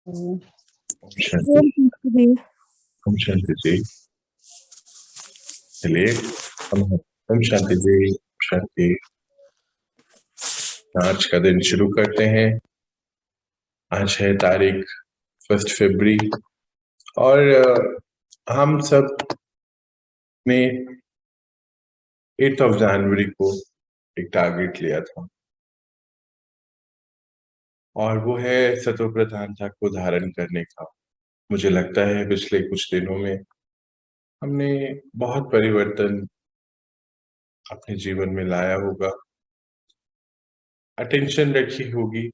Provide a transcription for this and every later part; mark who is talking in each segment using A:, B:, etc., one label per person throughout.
A: ओम
B: ओम शांति। ओम शांति जी। चलिए हम ओम शांति जी। ओम शांति। आज का दिन शुरू करते हैं। आज है तारीख 1 फरवरी और हम सब ने 8 जनवरी को एक टारगेट लिया था और वो है सतो प्रधानता को धारण करने का। मुझे लगता है पिछले कुछ दिनों में हमने बहुत परिवर्तन अपने जीवन में लाया होगा, अटेंशन रखी होगी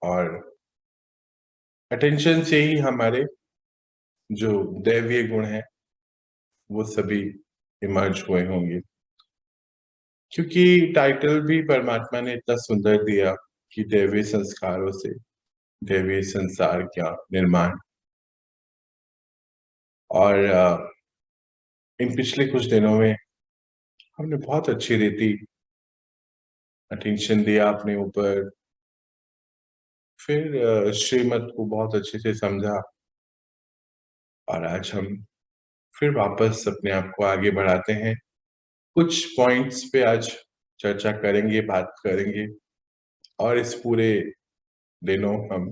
B: और अटेंशन से ही हमारे जो दैवीय गुण है वो सभी इमर्ज हुए होंगे, क्योंकि टाइटल भी परमात्मा ने इतना सुंदर दिया कि दैवीय संस्कारों से दैवीय संसार का निर्माण। और इन पिछले कुछ दिनों में हमने बहुत अच्छी रीति अटेंशन दिया अपने ऊपर, फिर श्रीमत को बहुत अच्छे से समझा और आज हम फिर वापस अपने आप को आगे बढ़ाते हैं। कुछ पॉइंट्स पे आज चर्चा करेंगे, बात करेंगे और इस पूरे दिनों हम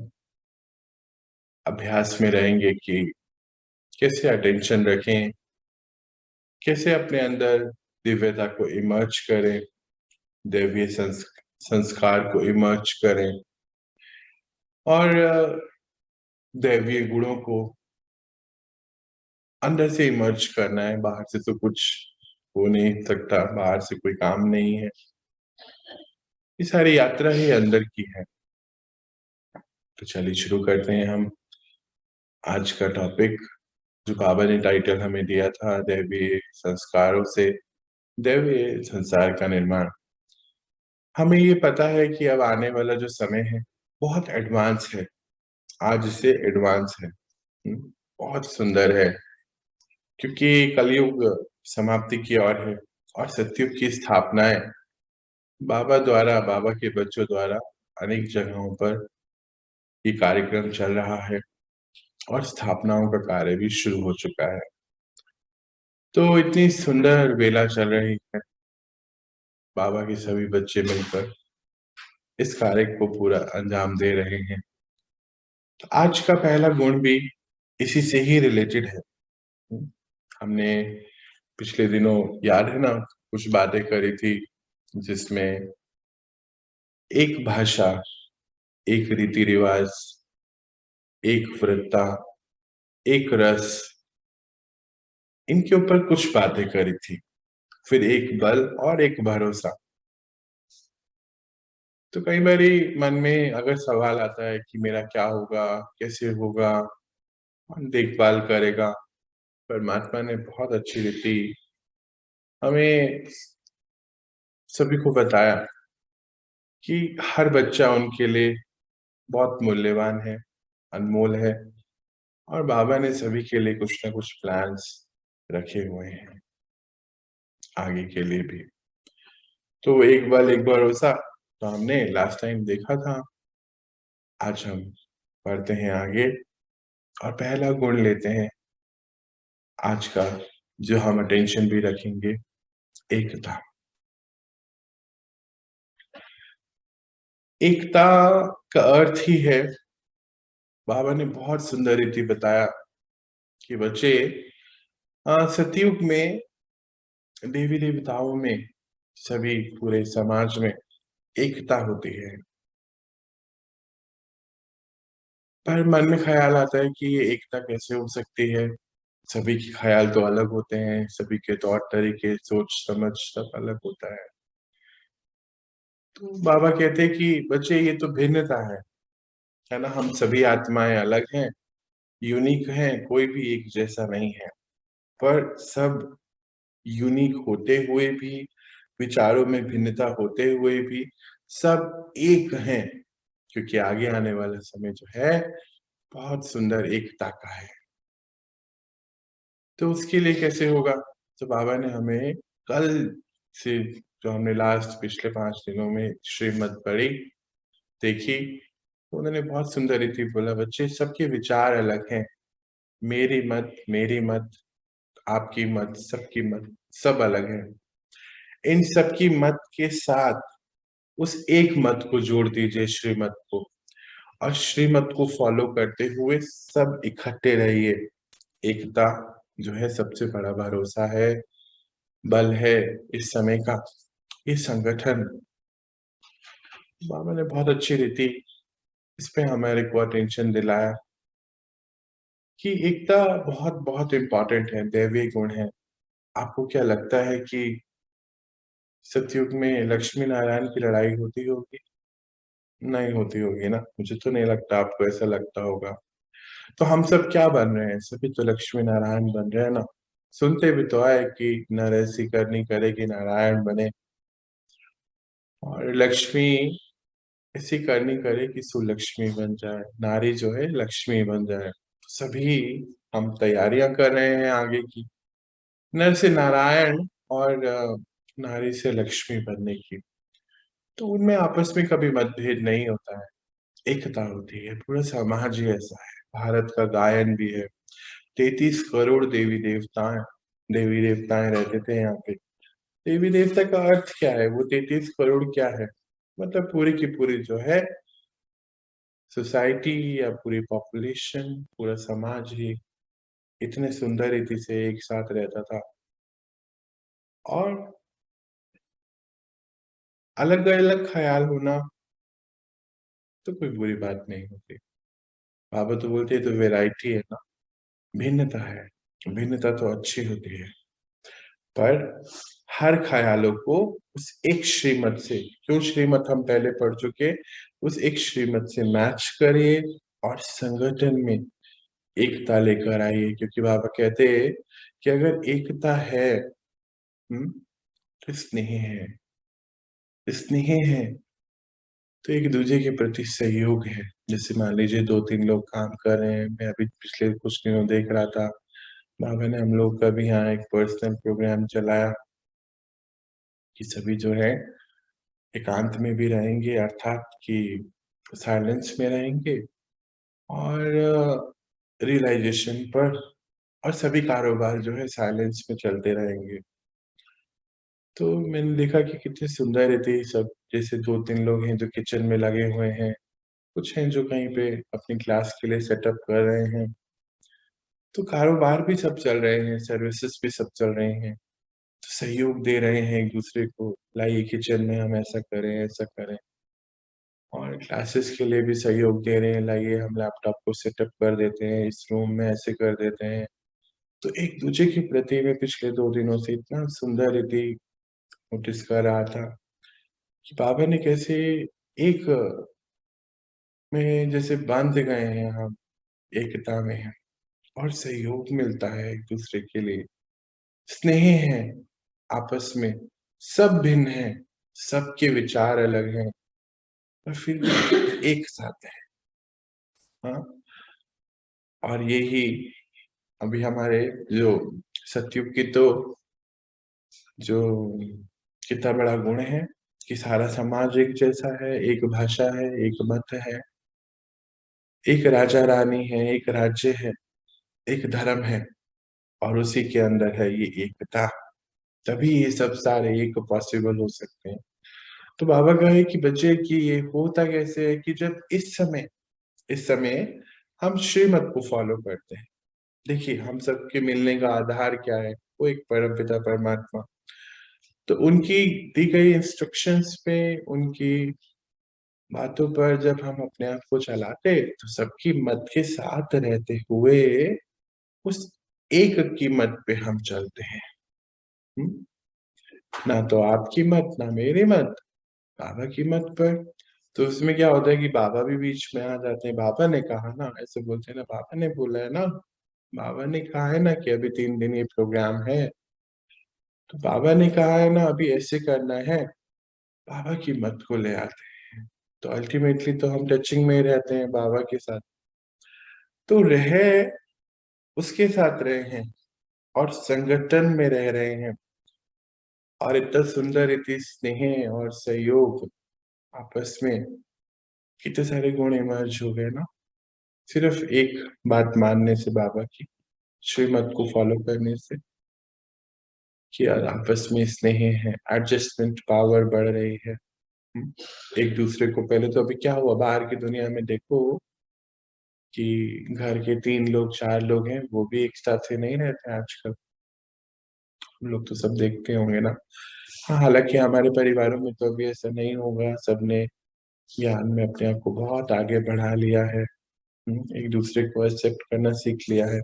B: अभ्यास में रहेंगे कि कैसे अटेंशन रखें, कैसे अपने अंदर दिव्यता को इमर्ज करें, दैवीय संस्कार को इमर्ज करें और दैवीय गुणों को अंदर से इमर्ज करना है। बाहर से तो कुछ हो नहीं सकता, बाहर से कोई काम नहीं है, ये सारी यात्रा ही अंदर की है। तो चलिए शुरू करते हैं हम आज का टॉपिक, जो बाबा ने टाइटल हमें दिया था, दैवीय संस्कारों से दैवीय संसार का निर्माण। हमें ये पता है कि अब आने वाला जो समय है बहुत एडवांस है, आज से एडवांस है, बहुत सुंदर है, क्योंकि कलयुग समाप्ति की ओर है और सतयुग की स्थापनाएं बाबा द्वारा, बाबा के बच्चों द्वारा अनेक जगहों पर ये कार्यक्रम चल रहा है और स्थापनाओं का कार्य भी शुरू हो चुका है। तो इतनी सुंदर वेला चल रही है, बाबा के सभी बच्चे मिलकर इस कार्य को पूरा अंजाम दे रहे हैं। तो आज का पहला गुण भी इसी से ही रिलेटेड है। हमने पिछले दिनों, याद है ना, कुछ बातें करी थी जिसमें एक भाषा, एक रीति रिवाज, एक वृत्ता, एक रस, इनके ऊपर कुछ बातें करी थी, फिर एक बल और एक भरोसा। तो कई बारी मन में अगर सवाल आता है कि मेरा क्या होगा, कैसे होगा, कौन देखभाल करेगा, परमात्मा ने बहुत अच्छी रीति हमें सभी को बताया कि हर बच्चा उनके लिए बहुत मूल्यवान है, अनमोल है और बाबा ने सभी के लिए कुछ ना कुछ प्लान्स रखे हुए हैं आगे के लिए भी। तो एक बल एक भरोसा तो हमने लास्ट टाइम देखा था। आज हम बढ़ते हैं आगे और पहला गुण लेते हैं आज का, जो हम अटेंशन भी रखेंगे, एकता। एकता का अर्थ ही है, बाबा ने बहुत सुंदर रीति बताया कि बच्चे, सतयुग में देवी देवताओं में, सभी पूरे समाज में एकता होती है, पर मन में ख्याल आता है कि ये एकता कैसे हो सकती है। सभी के ख्याल तो अलग होते हैं, सभी के तौर तरीके, सोच समझ सब अलग होता है। तो बाबा कहते हैं कि बच्चे ये तो भिन्नता है ना, हम सभी आत्माएं अलग हैं, यूनिक हैं, कोई भी एक जैसा नहीं है। पर सब यूनिक होते हुए भी, विचारों में भिन्नता होते हुए भी सब एक हैं, क्योंकि आगे आने वाला समय जो है बहुत सुंदर एकता का है। तो उसके लिए कैसे होगा? तो बाबा ने हमें कल से, जो हमने लास्ट पिछले 5 दिनों में श्रीमद् पढ़ी, देखी, उन्होंने बहुत सुंदर रीति बोला, बच्चे सबके विचार अलग हैं, मेरी मत, आपकी मत, सबकी मत, सब अलग है। इन सबकी मत के साथ उस एक मत को जोड़ दीजिए, श्रीमत को, और श्रीमत को फॉलो करते हुए सब इकट्ठे रहिए। एकता जो है सबसे बड़ा भरोसा है, बल है इस समय का। ये संगठन, बाबा ने बहुत अच्छी रीति इस पे हमारे को अटेंशन दिलाया कि एकता बहुत बहुत इंपॉर्टेंट है, दैवीय गुण है। आपको क्या लगता है कि सतयुग में लक्ष्मी नारायण की लड़ाई होती होगी? नहीं होती होगी ना, मुझे तो नहीं लगता आपको ऐसा लगता होगा। तो हम सब क्या बन रहे हैं? सभी तो लक्ष्मी नारायण बन रहे हैं ना। सुनते भी तो आए कि नर ऐसी करनी करे कि नारायण बने, और लक्ष्मी ऐसी करनी करे कि सुलक्ष्मी बन जाए, नारी जो है लक्ष्मी बन जाए। सभी हम तैयारियां कर रहे हैं आगे की, नर से नारायण और नारी से लक्ष्मी बनने की। तो उनमें आपस में कभी मतभेद नहीं होता है, एकता होती है। पूरा समाज ही ऐसा है। भारत का गायन भी है, 33 करोड़ देवी देवताएं रहते थे यहाँ पे। देवी देवता का अर्थ क्या है? वो 33 करोड़ क्या है? मतलब पूरी की पूरी जो है सोसाइटी या पूरी पॉपुलेशन, पूरा समाज ही इतने सुंदर रीति से एक साथ रहता था। और अलग अलग ख्याल होना तो कोई बुरी बात नहीं होती। बाबा तो बोलते हैं तो वैरायटी है ना, भिन्नता है, भिन्नता तो अच्छी होती है। पर हर ख्यालों को उस एक श्रीमत से, जो श्रीमत हम पहले पढ़ चुके, उस एक श्रीमत से मैच करिए और संगठन में एकता लेकर आइए। क्योंकि बाबा कहते हैं कि अगर एकता है, तो स्नेह है, स्नेह है तो एक दूसरे के प्रति सहयोग है। जैसे मान लीजिए 2-3 लोग काम कर रहे हैं, मैं अभी पिछले कुछ दिनों देख रहा था, बाबा ने हम लोग का भी यहाँ एक पर्सनल प्रोग्राम चलाया कि सभी जो है एकांत में भी रहेंगे, अर्थात कि साइलेंस में रहेंगे, और रियलाइजेशन पर, और सभी कारोबार जो है साइलेंस में चलते रहेंगे। तो मैंने देखा कि कितनी सुंदर रहती है सब। जैसे 2-3 लोग हैं जो किचन में लगे हुए हैं, कुछ हैं जो कहीं पे अपनी क्लास के लिए सेटअप कर रहे हैं, तो कारोबार भी सब चल रहे हैं, सर्विसेज भी सब चल रहे हैं। तो सहयोग दे रहे हैं एक दूसरे को, लाइए किचन में हम ऐसा करें, ऐसा करें। और क्लासेस के लिए भी सहयोग दे रहे हैं, लाइए हम लैपटॉप को सेटअप कर देते हैं, इस रूम में ऐसे कर देते हैं। तो एक दूसरे के प्रति में पिछले 2 दिनों से इतना सुंदर रीति नोटिस कर रहा था कि बाबा ने कैसे एक में जैसे बांध गए हैं हम, एकता में हैं, और सहयोग मिलता है एक दूसरे के लिए, स्नेह है आपस में। सब भिन्न है, सबके विचार अलग हैं, और फिर भी एक साथ है। हाँ, और यही अभी हमारे जो सतयुग की तो जो कितना बड़ा गुण है कि सारा समाज एक जैसा है, एक भाषा है, एक मत है, एक राजा रानी है, एक राज्य है, एक धर्म है, और उसी के अंदर है ये एकता। तभी ये सब सारे एक पॉसिबल हो सकते हैं। तो बाबा कहे कि बच्चे कि ये होता कैसे है कि जब इस समय हम श्रीमत को फॉलो करते हैं। देखिए हम सबके मिलने का आधार क्या है? वो एक परम पिता परमात्मा। तो उनकी दी गई इंस्ट्रक्शंस पे, उनकी बातों पर जब हम अपने आप को चलाते, तो सबकी मत के साथ रहते हुए उस एक की मत पे हम चलते हैं। हम्म? ना तो आपकी मत, ना मेरी मत, बाबा की मत पर। तो उसमें क्या होता है कि बाबा भी बीच में आ जाते हैं। बाबा ने कहा ना, ऐसे बोलते हैं ना, बाबा ने बोला है ना, बाबा ने कहा है ना कि अभी 3 दिन ये प्रोग्राम है, तो बाबा ने कहा है ना अभी ऐसे करना है, बाबा की मत को ले आते हैं। तो अल्टीमेटली तो हम टचिंग में ही रहते हैं बाबा के साथ। तो उसके साथ रहे हैं, और संगठन में रह रहे हैं, और इतना सुंदर इतनी स्नेह और सहयोग आपस में, कितने सारे गुण इमर्ज हो गए ना, सिर्फ एक बात मानने से, बाबा की श्रीमत को फॉलो करने से, कि यार आपस में स्नेह है, एडजस्टमेंट पावर बढ़ रही है। एक दूसरे को, पहले तो अभी क्या हुआ बाहर की दुनिया में देखो कि घर के 3 लोग 4 लोग हैं, वो भी एक साथ से नहीं रहते आजकल। हम लोग तो सब देखते होंगे ना। हाँ, हालांकि हमारे परिवारों में तो अभी ऐसा नहीं होगा, सबने ज्ञान में अपने आप को बहुत आगे बढ़ा लिया है। एक दूसरे को एक्सेप्ट करना सीख लिया है।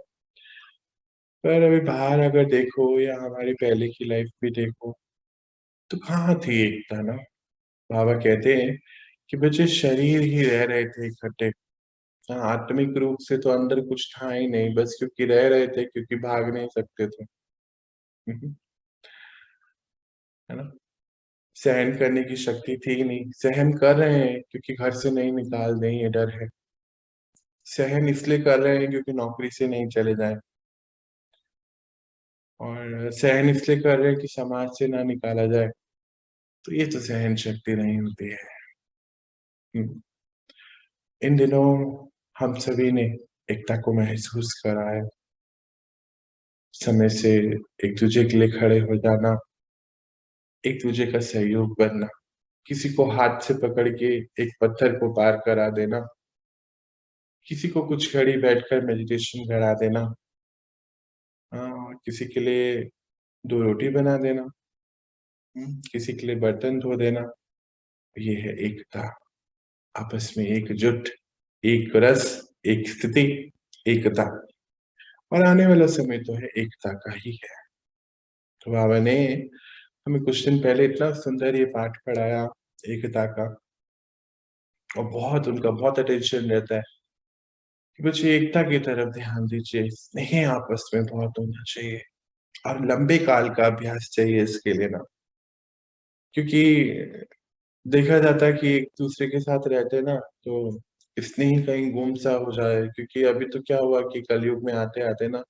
B: पर अभी बाहर अगर देखो या हमारी पहले की लाइफ भी देखो, तो कहाँ थी एकता ना। बाबा कहते हैं कि बच्चे शरीर ही रह रहे थे इकट्ठे। हाँ, आत्मिक रूप से तो अंदर कुछ था ही नहीं, बस क्योंकि रह रहे थे, क्योंकि भाग नहीं सकते थे। हम्म, है ना। सहन करने की शक्ति थी ही नहीं, सहन कर रहे हैं क्योंकि घर से नहीं निकाल दें ये डर है। सहन इसलिए कर रहे हैं क्योंकि नौकरी से नहीं चले जाएं, और सहन इसलिए कर रहे हैं कि समाज से ना निकाला जाए। तो ये तो सहन शक्ति नहीं होती है। हम्म, इन दिनों हम सभी ने एकता को महसूस करा है। समय से एक दूसरे के लिए खड़े हो जाना, एक दूसरे का सहयोग बनना, किसी को हाथ से पकड़ के एक पत्थर को पार करा देना, किसी को कुछ घड़ी बैठकर मेडिटेशन करा देना, किसी के लिए 2 रोटी बना देना, किसी के लिए बर्तन धो देना। ये है एकता। आपस में एकजुट, एक रस, एक स्थिति, एकता। और आने वाला समय तो है एकता का ही है। तो बाबा ने हमें कुछ दिन पहले इतना सुंदर ये पाठ पढ़ाया एकता का, और बहुत उनका बहुत अटेंशन रहता है कि बच्चे एकता की तरफ ध्यान दीजिए, स्नेह आपस में बहुत होना चाहिए, और लंबे काल का अभ्यास चाहिए इसके लिए ना। क्योंकि देखा जाता है कि एक दूसरे के साथ रहते ना, तो स्नेह कहीं गुम सा हो जाए। क्योंकि अभी तो क्या हुआ कि कलयुग में आते आते ना,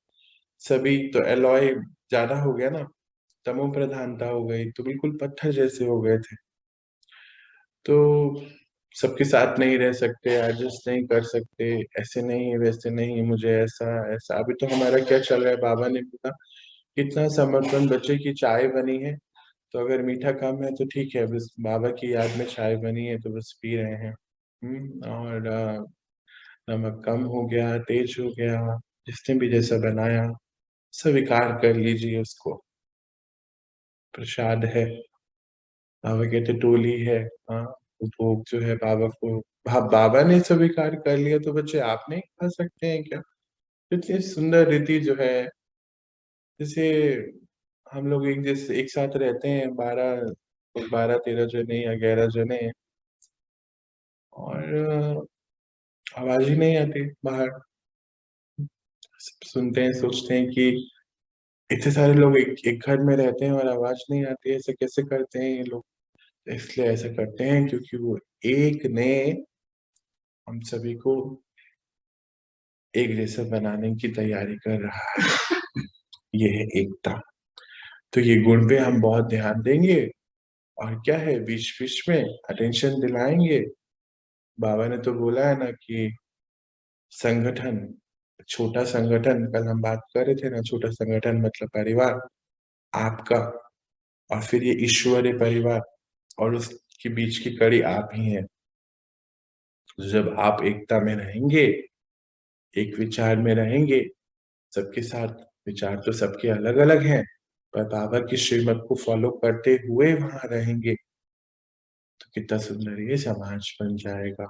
B: सभी तो एलॉय ज्यादा हो गया ना, तमो प्रधानता हो गई, तो बिल्कुल पत्थर जैसे हो गए थे। तो सबके साथ नहीं रह सकते, एडजस्ट नहीं कर सकते, ऐसे नहीं वैसे नहीं, मुझे ऐसा ऐसा। अभी तो हमारा क्या चल रहा है, बाबा ने बोला कितना समर्पण, बच्चे की चाय बनी है तो अगर मीठा कम है तो ठीक है, बस बाबा की याद में चाय बनी है तो बस पी रहे हैं। और नमक कम हो गया, तेज हो गया, जिसने भी जैसा बनाया स्वीकार कर लीजिए उसको, प्रसाद है। बाबा कहते टोली है। हाँ, वो भोग जो है बाबा को, बाबा ने स्वीकार कर लिया तो बच्चे आप नहीं खा सकते हैं क्या। इतनी सुंदर रीति जो है, जैसे हम लोग एक जैसे एक साथ रहते हैं, 12 13 जने या 11 जने, और आवाज ही नहीं आती बाहर। सब सुनते हैं, सोचते हैं कि इतने सारे लोग एक घर में रहते हैं और आवाज नहीं आती है, ऐसे कैसे करते हैं ये लोग। इसलिए ऐसा करते हैं क्योंकि वो एक ने हम सभी को एक जैसा बनाने की तैयारी कर रहा है। ये है एकता। तो ये गुण पे हम बहुत ध्यान देंगे, और क्या है, बीच बीच में अटेंशन दिलाएंगे। बाबा ने तो बोला है ना कि संगठन, छोटा संगठन, कल हम बात कर रहे थे ना, छोटा संगठन मतलब परिवार आपका, और फिर ये ईश्वरीय परिवार, और उसके बीच की कड़ी आप ही हैं। जब आप एकता में रहेंगे, एक विचार में रहेंगे, सबके साथ, विचार तो सबके अलग अलग हैं, पर बाबा की श्रीमत को फॉलो करते हुए वहां रहेंगे, तो कितना सुंदर ये समाज बन जाएगा।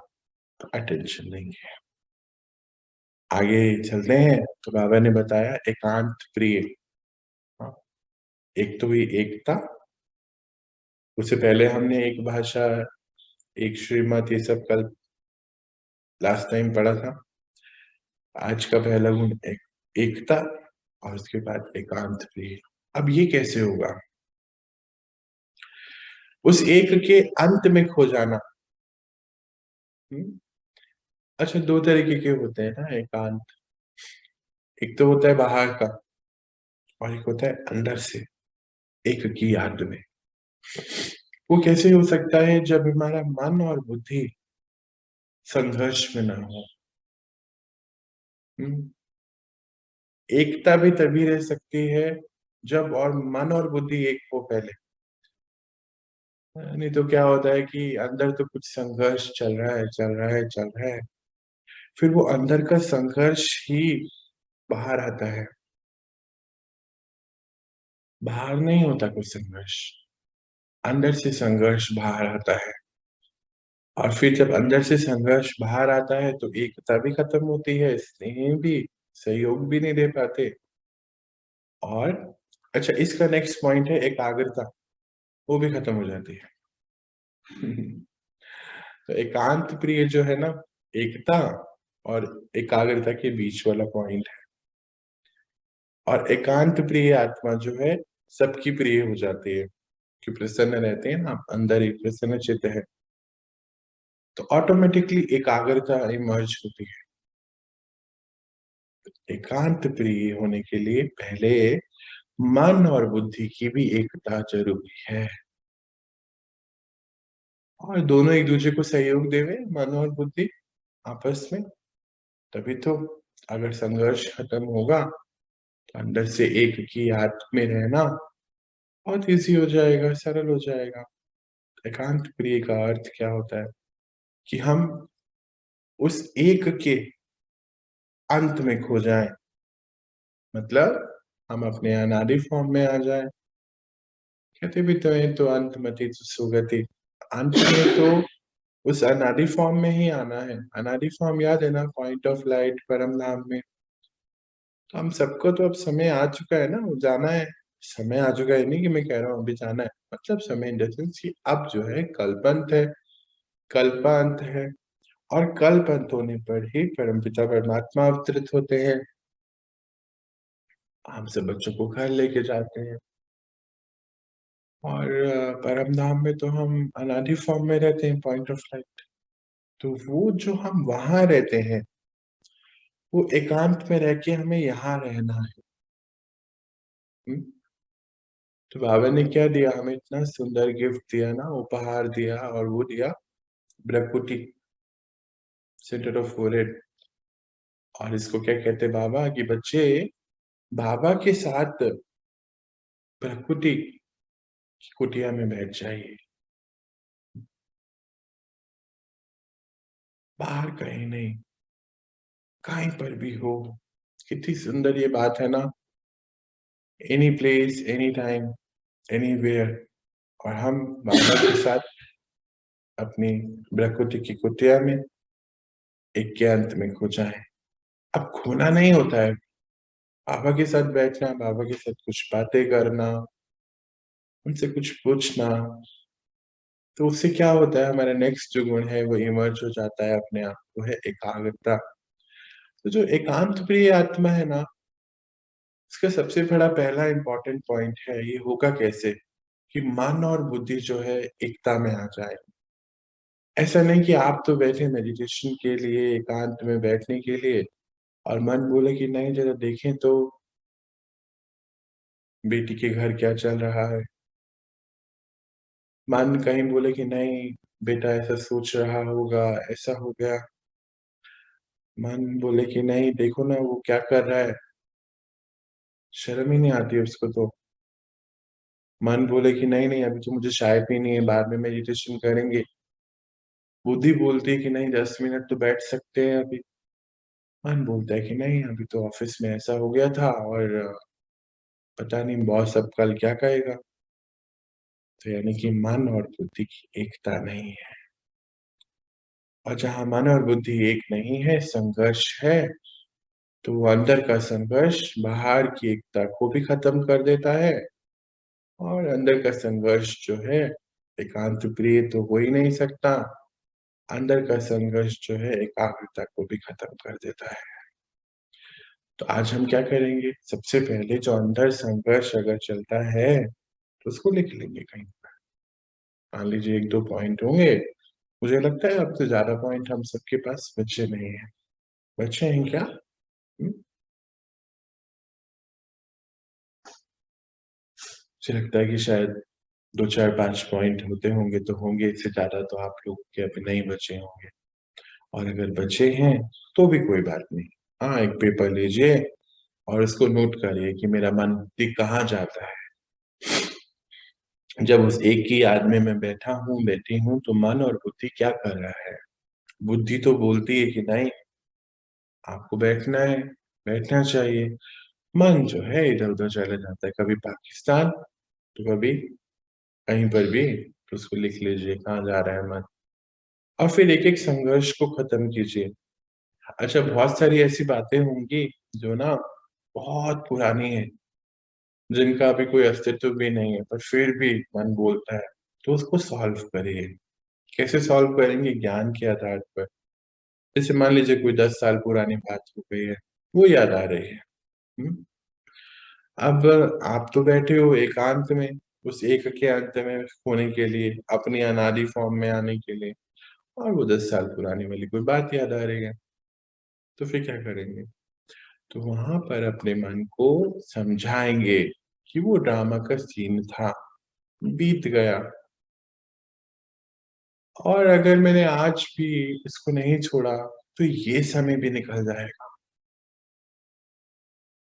B: तो अटेंशन देंगे, आगे चलते हैं। तो बाबा ने बताया एकांत प्रिय। हाँ, एक तो हुई एकता, उससे पहले हमने एक भाषा, एक श्रीमत, ये सब कल लास्ट टाइम पढ़ा था। आज का पहला गुण एकता, और उसके बाद एकांत प्रिय। अब ये कैसे होगा, उस एक के अंत में खो जाना। हम्म? अच्छा, 2 तरीके के होते हैं ना एकांत। एक तो होता है बाहर का, और एक होता है अंदर से, एक की याद में। वो कैसे हो सकता है, जब हमारा मन और बुद्धि संघर्ष में ना हो। एकता भी तभी रह सकती है जब और मन और बुद्धि एक हो पहले। नहीं तो क्या होता है कि अंदर तो कुछ संघर्ष चल रहा है, चल रहा है, चल रहा है, फिर वो अंदर का संघर्ष ही बाहर आता है। बाहर नहीं होता कोई संघर्ष, अंदर से संघर्ष बाहर आता है। और फिर जब अंदर से संघर्ष बाहर आता है तो एकता भी खत्म होती है, स्नेह भी, सहयोग भी नहीं दे पाते। और अच्छा, इसका नेक्स्ट पॉइंट है एकाग्रता, वो भी खत्म हो जाती है। तो एकांत प्रिय जो है ना, एकता और एकाग्रता के बीच वाला पॉइंट है। और एकांत प्रिय आत्मा जो है सबकी प्रिय हो जाती है, कि प्रसन्न रहते हैं ना, अंदर ही प्रसन्न चित्त है, तो ऑटोमेटिकली एकाग्रता इमर्ज होती है। एकांत प्रिय होने के लिए पहले मन और बुद्धि की भी एकता जरूरी है, और दोनों एक दूसरे को सहयोग देवे, मन और बुद्धि आपस में, तभी तो। अगर संघर्ष खत्म होगा तो अंदर से एक की याद में रहना बहुत इजी हो जाएगा, सरल हो जाएगा। एकांत प्रिय का अर्थ क्या होता है कि हम उस एक के अंत में खो जाएं, मतलब हम अपने अनादि फॉर्म में आ जाएं। कहते भी तो है, तो अंत मति सुगति, अंत में तो उस अनादि फॉर्म में ही आना है। अनादि फॉर्म याद है ना, पॉइंट ऑफ लाइट, परम धाम में। तो हम सबको तो अब समय आ चुका है ना, वो जाना है। समय आ चुका है नहीं कि मैं कह रहा हूँ अभी जाना है, मतलब समय इन द सेंस कि अब जो है कल्पांत है, कल्पांत है। और कल्पांत होने पर ही परमपिता परमात्मा अवतरित होते हैं, हम सब बच्चों को घर लेके जाते हैं। और परम धाम में तो हम अनादि फॉर्म में रहते हैं, पॉइंट ऑफ लाइट। तो वो जो हम वहां रहते हैं, वो एकांत में रह के हमें यहाँ रहना है। हम्म? तो बाबा ने क्या दिया हमें, इतना सुंदर गिफ्ट दिया ना, उपहार दिया, और वो दिया ब्रह्मकुटी, सेंटर ऑफ फोरहेड। और इसको क्या कहते हैं बाबा, कि बच्चे बाबा के साथ ब्रह्मकुटी की कुटिया में बैठ जाइए, बाहर कहीं नहीं, कहीं पर भी हो। कितनी सुंदर ये बात है ना, any place, any time, anywhere. और हम बाबा के साथ अपनी प्रकृति की कुटिया में एक के अंत में खो जाए। अब खोना नहीं होता है, बाबा के साथ बैठना, बाबा के साथ कुछ बातें करना, उनसे कुछ पूछना, तो उससे क्या होता है, हमारा नेक्स्ट जो गुण है वो इमर्ज हो जाता है अपने आप, वो है एकाग्रता। तो जो एकांत प्रिय आत्मा है ना, इसका सबसे बड़ा पहला इंपॉर्टेंट पॉइंट है, ये होगा कैसे, कि मन और बुद्धि जो है एकता में आ जाए। ऐसा नहीं कि आप तो बैठे मेडिटेशन के लिए, एकांत में बैठने के लिए, और मन बोले कि नहीं जरा देखें तो बेटी के घर क्या चल रहा है। मन कहीं बोले कि नहीं बेटा ऐसा सोच रहा होगा, ऐसा हो गया। मन बोले कि नहीं देखो ना वो क्या कर रहा है, शर्म ही नहीं आती उसको तो। मन बोले कि नहीं नहीं अभी तो मुझे चाय पीनी है, बाद में मेडिटेशन करेंगे। बुद्धि बोलती है कि नहीं 10 मिनट तो बैठ सकते हैं अभी। मन बोलता है कि नहीं अभी तो ऑफिस में ऐसा हो गया था, और पता नहीं बॉस अब कल क्या कहेगा। तो यानी कि मन और बुद्धि की एकता नहीं है। और जहां मन और बुद्धि एक नहीं है, संघर्ष है, तो वो अंदर का संघर्ष बाहर की एकता को भी खत्म कर देता है। और अंदर का संघर्ष जो है, एकांत प्रिय तो हो ही नहीं सकता, अंदर का संघर्ष जो है एकाग्रता को भी खत्म कर देता है। तो आज हम क्या करेंगे, सबसे पहले जो अंदर संघर्ष अगर चलता है तो उसको लिख लेंगे कहीं। मान लीजिए 1-2 पॉइंट होंगे, मुझे लगता है अब तो ज्यादा पॉइंट हम सबके पास बचे नहीं है। बचे हैं क्या? मुझे लगता है कि शायद 2-4-5 पॉइंट होते होंगे, तो होंगे, इससे ज्यादा तो आप लोग के अभी नहीं बचे होंगे। और अगर बचे हैं तो भी कोई बात नहीं। हाँ, एक पेपर लीजिए और इसको नोट करिए कि मेरा मन बुद्धि कहाँ जाता है। जब उस एक ही याद में मैं बैठा हूँ, बैठी हूँ, तो मन और बुद्धि क्या कर रहा है? बुद्धि तो बोलती है कि नहीं, आपको बैठना है, बैठना चाहिए। मन जो है इधर-उधर चले जाता है, कभी पाकिस्तान, तो कभी कहीं पर भी। तो उसको लिख लीजिए कहाँ जा रहा है मन। और फिर एक-एक संघर्ष को खत्म कीजिए। अच्छा, बहुत सारी ऐसी बातें होंगी जो ना बहुत पुरानी है, जिनका अभी कोई अस्तित्व भी नहीं है, पर फिर भी मन बोलता है, तो उसको सॉल्व करिए। कैसे सॉल्व करेंगे? ज्ञान के आधार पर। जैसे मान लीजिए कोई 10 साल पुरानी बात हो गई है, वो याद आ रही है। हुँ? अब आप तो बैठे हो एकांत में, उस एक के अंत में होने के लिए, अपनी अनादि फॉर्म में आने के लिए, और वो 10 साल पुरानी वाली कोई बात याद आ रही है, तो फिर क्या करेंगे? तो वहाँ पर अपने मन को समझाएँगे कि वो ड्रामा का सीन था, बीत गया, और अगर मैंने आज भी इसको नहीं छोड़ा, तो ये समय भी निकल जाएगा।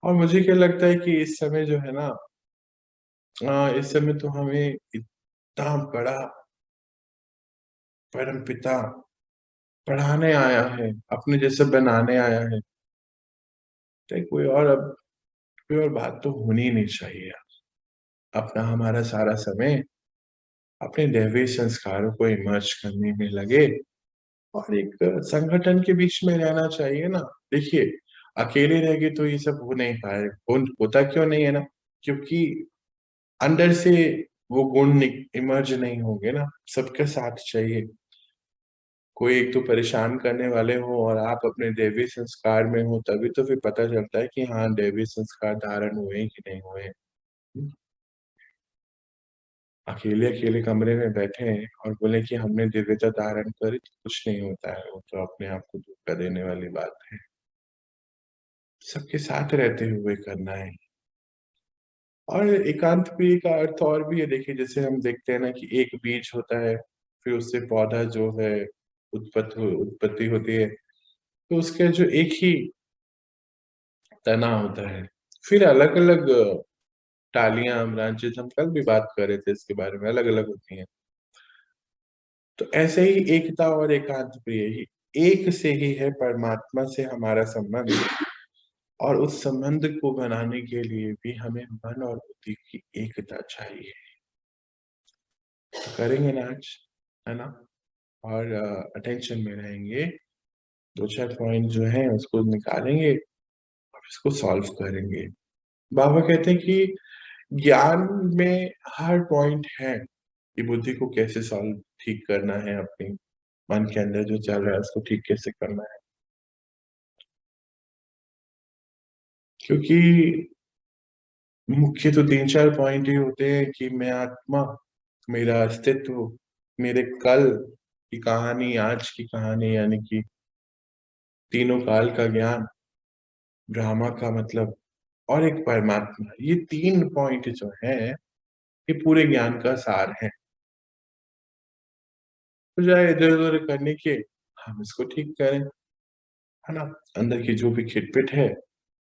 B: और मुझे क्या लगता है कि इस समय जो है ना, इस समय तो हमें इतना बड़ा परमपिता पढ़ाने आया है, अपने जैसा बनाने आया है, तो कोई और बात तो होनी ही नहीं चाहिए। अपना हमारा सारा समय अपने दैवीय संस्कारों को इमर्ज करने में लगे, और एक संगठन के बीच में रहना चाहिए ना। देखिए, अकेले रह के तो ये सब हो नहीं पाएगा। होता क्यों नहीं है ना? क्योंकि अंदर से वो गुण इमर्ज नहीं होंगे ना, सबका साथ चाहिए। कोई एक तो परेशान करने वाले हो और आप अपने दैवीय संस्कार में हो, तभी तो फिर पता चलता है कि हाँ, दैवीय संस्कार धारण हुए हैं कि नहीं हुए हैं। हुँ। अकेले-अकेले कमरे में बैठे हैं और बोले कि हमने दिव्यता धारण करी, तो कुछ नहीं होता है, वो तो अपने आप को धोखा देने वाली बात है। सबके साथ रहते हुए करना है। और एकांत प्रिय का अर्थ और भी है, देखिए जैसे हम देखते हैं ना कि एक बीज होता है, फिर उससे पौधा जो है उत्पत्ति होती है, तो उसका जो एक ही तना होता है। फिर अलग-अलग टालियाँ, ब्रांचेज़, हम कल भी बात कर रहे थे इसके बारे में, अलग-अलग होती हैं। तो ऐसे ही एकता और एकांत प्रिय ही एक से ही है परमात्मा से हमारा संबंध, और उस संबंध को बनाने के लिए भी हमें मन और बुद्धि की एकता चाहिए। तो करेंगे ना आज, है ना? और अटेंशन में रहेंगे, 2-4 पॉइंट जो हैं उसको निकालेंगे और इसको सॉल्व करेंगे। बाबा कहते हैं कि ज्ञान में हर पॉइंट है कि बुद्धि को कैसे सॉल्व ठीक करना है, अपने मन के अंदर जो चल रहा है उसको ठीक कैसे करना है। क्योंकि मुख्य तो 3-4 पॉइंट ही होते हैं कि मैं आत्मा, मेरा अस्तित्व, मेरे कल की कहानी, आज की कहानी, यानी कि तीनों काल का ज्ञान, ड्रामा का मतलब, और एक परमात्मा। ये 3 पॉइंट जो हैं, ये पूरे ज्ञान का सार है। बजाय इधर-उधर करने के, हम इसको ठीक करें, है ना? अंदर की जो भी खिटपिट है,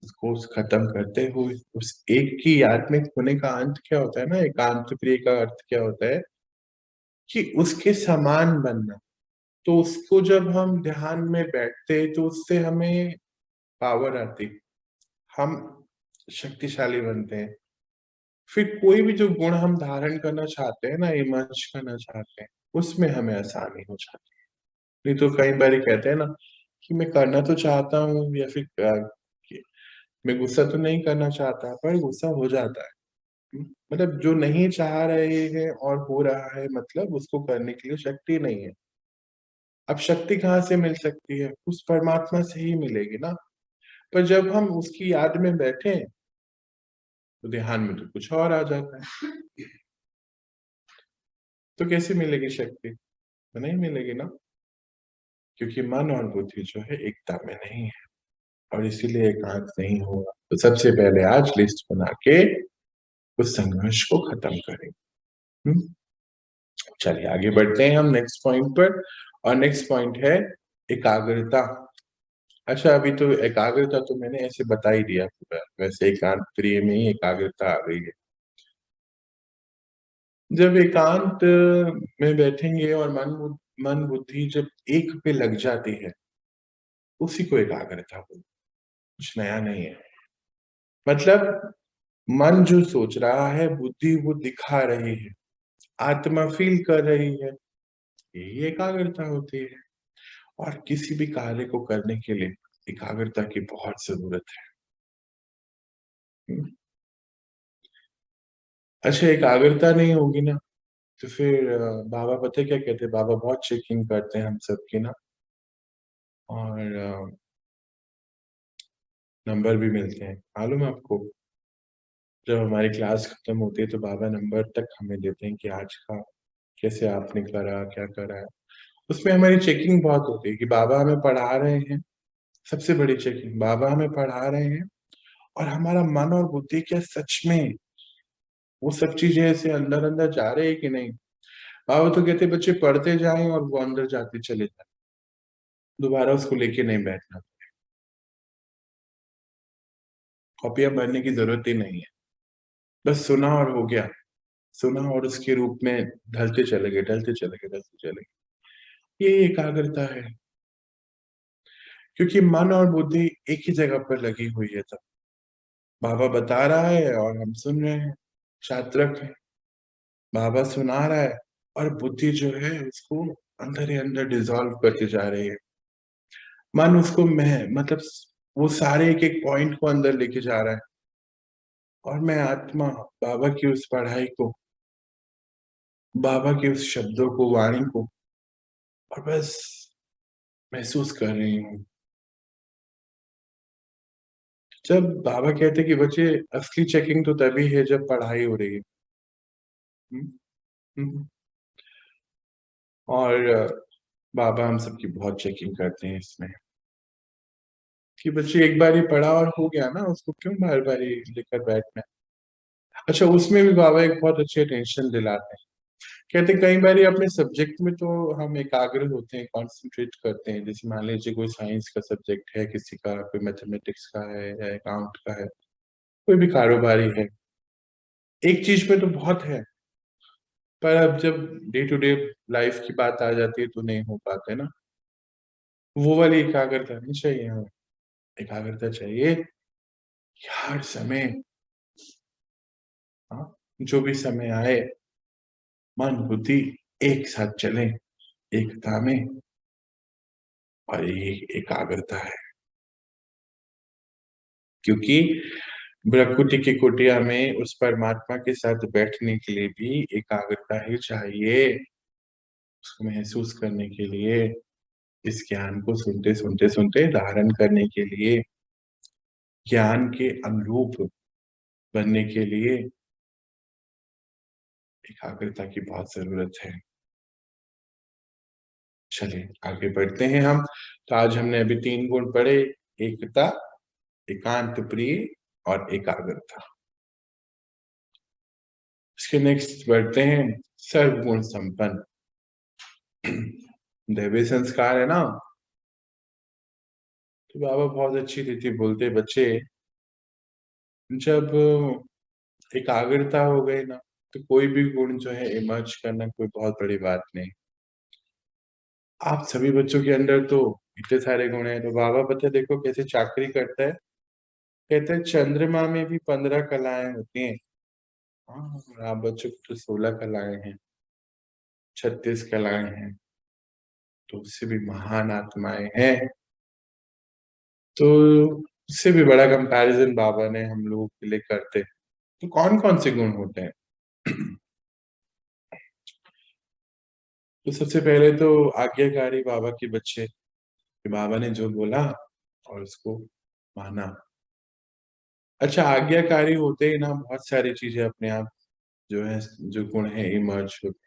B: उसको खत्म करते हुए उस एक की याद में खोने का अंत क्या होता है ना, एकांत प्रिय का अर्थ क्या होता है कि उसके समान बनना। तो उसको जब हम ध्यान में बैठते हैं, तो उससे हमें पावर आती, हम शक्तिशाली बनते हैं। फिर कोई भी जो गुण हम धारण करना चाहते हैं ना, इमर्ज करना चाहते हैं, उसमें हमें आसानी हो जाती है। नहीं तो कई बारी कहते हैं ना कि मैं करना तो चाहता हूँ, या फिर कि मैं गुस्सा तो नहीं करना चाहता, पर गुस्सा हो जाता है। मतलब जो नहीं चाह रहे हैं और हो रहा है, मतलब उसको करने के लिए शक्ति नहीं है। अब शक्ति कहाँ से मिल सकती है? उस परमात्मा से ही मिलेगी ना। पर जब हम उसकी याद में बैठे, तो ध्यान में तो कुछ और आ जाता है। तो कैसे मिलेगी शक्ति? तो नहीं मिलेगी ना, क्योंकि मन और बुद्धि जो है एकता में नहीं है, और इसीलिए एकांत नहीं होगा। तो सबसे पहले आज लिस्ट बना के उस संघर्ष को खत्म करें। हुँ? चलिए आगे बढ़ते हैं हम नेक्स्ट पॉइंट पर, और नेक्स्ट पॉइंट है एकाग्रता। अच्छा, अभी तो एकाग्रता तो मैंने ऐसे बता ही दिया पूरा, वैसे एकांत प्रिय में ही एकाग्रता आ गई है। जब एकांत में बैठेंगे और मन बुद्धि जब एक पे लग जाती है, उसी को एकाग्रता बोलते हैं, कुछ नया नहीं है। मतलब मन जो सोच रहा है, बुद्धि वो दिखा रही है, आत्मा फील कर रही है, यही एकाग्रता होती है। और किसी भी कार्य को करने के लिए एकाग्रता की बहुत जरूरत है। अच्छा, एकाग्रता नहीं होगी ना, तो फिर बाबा पता है क्या कहते हैं? बाबा बहुत चेकिंग करते हैं हम सबकी ना, और नंबर भी मिलते हैं, मालूम है आपको? जब हमारी क्लास खत्म होती है तो बाबा नंबर तक हमें देते हैं कि आज का कैसे आपने करा, क्या करा है। उसमें हमारी चेकिंग बहुत होती है कि बाबा हमें पढ़ा रहे हैं। सबसे बड़ी चेकिंग, बाबा हमें पढ़ा रहे हैं और हमारा मन और बुद्धि क्या सच में वो सब चीजें ऐसे अंदर अंदर जा रही है कि नहीं। बाबा तो कहते बच्चे पढ़ते जाएं और वो अंदर जाते चले जाए, दोबारा उसको लेके नहीं बैठना, कॉपियां भरने की जरूरत ही नहीं है। बस सुना और हो गया, सुना और उसके रूप में ढलते चले गए, ढलते चले गए, ढलते चले गए। ये एकाग्रता है, क्योंकि मन और बुद्धि एक ही जगह पर लगी हुई है। तब बाबा बता रहा है और हम सुन रहे हैं, छात्रक है। बाबा सुना रहा है और बुद्धि जो है उसको अंदर ही अंदर डिसॉल्व करती जा रही है। मन उसको मैं मतलब वो सारे एक एक पॉइंट को अंदर लेके जा रहा है, और मैं आत्मा बाबा की उस पढ़ाई को, बाबा के उस शब्दों को, वाणी को, और बस महसूस कर रही हूँ। जब बाबा कहते कि बच्चे असली चेकिंग तो तभी है जब पढ़ाई हो रही है। हम्म, हम्म। और बाबा हम सबकी बहुत चेकिंग करते हैं इसमें, कि बच्चे एक बार ही पढ़ा और हो गया ना, उसको क्यों बार बार ही लेकर बैठना है। अच्छा, उसमें भी बाबा एक बहुत अच्छी अटेंशन दिलाते हैं। कहते कई बार अपने सब्जेक्ट में तो हम एकाग्र होते हैं, कॉन्सेंट्रेट करते हैं। जैसे मान लीजिए कोई साइंस का सब्जेक्ट है, किसी का कोई मैथमेटिक्स का है या अकाउंट का है, कोई भी कारोबारी है, एक चीज में तो बहुत है। पर अब जब डे टू डे लाइफ की बात आ जाती है तो नहीं हो पाते ना। वो वाली एकाग्रता नहीं चाहिए हमें। एकाग्रता चाहिए कि हर समय, हाँ, जो भी समय आए, मन बुद्धि एक साथ चले, एकता में। और ये एकाग्रता है, क्योंकि भृकुटी की कुटिया में उस परमात्मा के साथ बैठने के लिए भी एकाग्रता ही चाहिए। उसको महसूस करने के लिए, इस ज्ञान को सुनते सुनते सुनते धारण करने के लिए, ज्ञान के अनुरूप बनने के लिए एकाग्रता की बहुत जरूरत है। चलिए आगे बढ़ते हैं हम। तो आज हमने अभी 3 गुण पढ़े: एकता, एकांत प्रिय और एकाग्रता। इसके नेक्स्ट बढ़ते हैं, सर्वगुण संपन्न। दैवीय संस्कार है ना, तो बाबा बहुत अच्छी रीति बोलते बच्चे, जब एकाग्रता हो गई ना, तो कोई भी गुण जो है इमर्ज करना कोई बहुत बड़ी बात नहीं। आप सभी बच्चों के अंदर तो इतने सारे गुण हैं। तो बाबा पता है देखो कैसे चाकरी करता है। कहते हैं चंद्रमा में भी 15 कलाएं होती हैं। हाँ, और आप बच्चों को तो 16 कलाएं हैं, 36 कलाएं हैं, तो उससे भी महान आत्माएं हैं। तो उससे भी बड़ा कंपैरिजन बाबा ने हम लोगों के लिए करते। तो कौन कौन से गुण होते हैं? तो सबसे पहले तो आज्ञाकारी बाबा के बच्चे, कि बाबा ने जो बोला और उसको माना। अच्छा, आज्ञाकारी होते ही ना बहुत सारी चीजें अपने आप जो है, जो गुण है इमर्ज होते।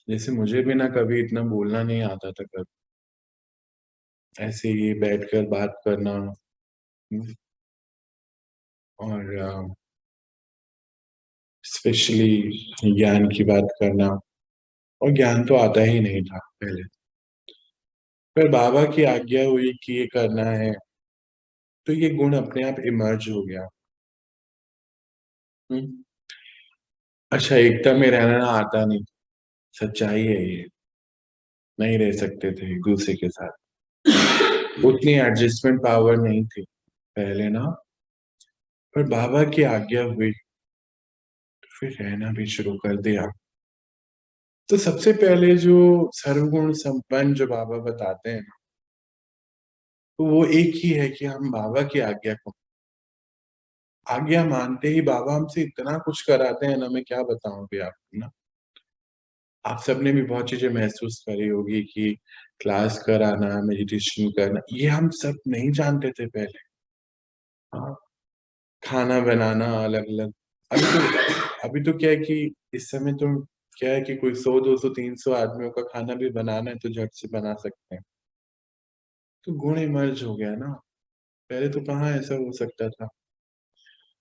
B: जैसे मुझे भी ना कभी इतना बोलना नहीं आता था, कभी ऐसे ही बैठकर बात करना, और स्पेशली ज्ञान की बात करना, और ज्ञान तो आता ही नहीं था पहले। फिर बाबा की आज्ञा हुई कि ये करना है, तो ये गुण अपने आप इमर्ज हो गया। हम्म। अच्छा, एकता में रहना आता नहीं, सच्चाई है ये। नहीं रह सकते थे एक दूसरे के साथ, उतनी एडजस्टमेंट पावर नहीं थी पहले ना। पर बाबा की आज्ञा हुई तो फिर रहना भी शुरू कर दिया। तो सबसे पहले जो सर्वगुण संपन्न जो बाबा बताते हैं ना, तो वो एक ही है कि हम बाबा की आज्ञा को, आज्ञा मानते ही बाबा हमसे इतना कुछ कराते हैं ना, मैं क्या बताऊं भी आपको ना। आप सबने भी बहुत चीजें महसूस करी होगी कि क्लास कराना, मेडिटेशन करना, ये हम सब नहीं जानते थे पहले। हाँ, खाना बनाना अलग अलग। अभी तो क्या है कि इस समय तो क्या है कि कोई 100, 200, 300 आदमियों का खाना भी बनाना है तो झट से बना सकते हैं। तो गुण इमर्ज हो गया ना। पहले तो कहाँ ऐसा हो सकता था।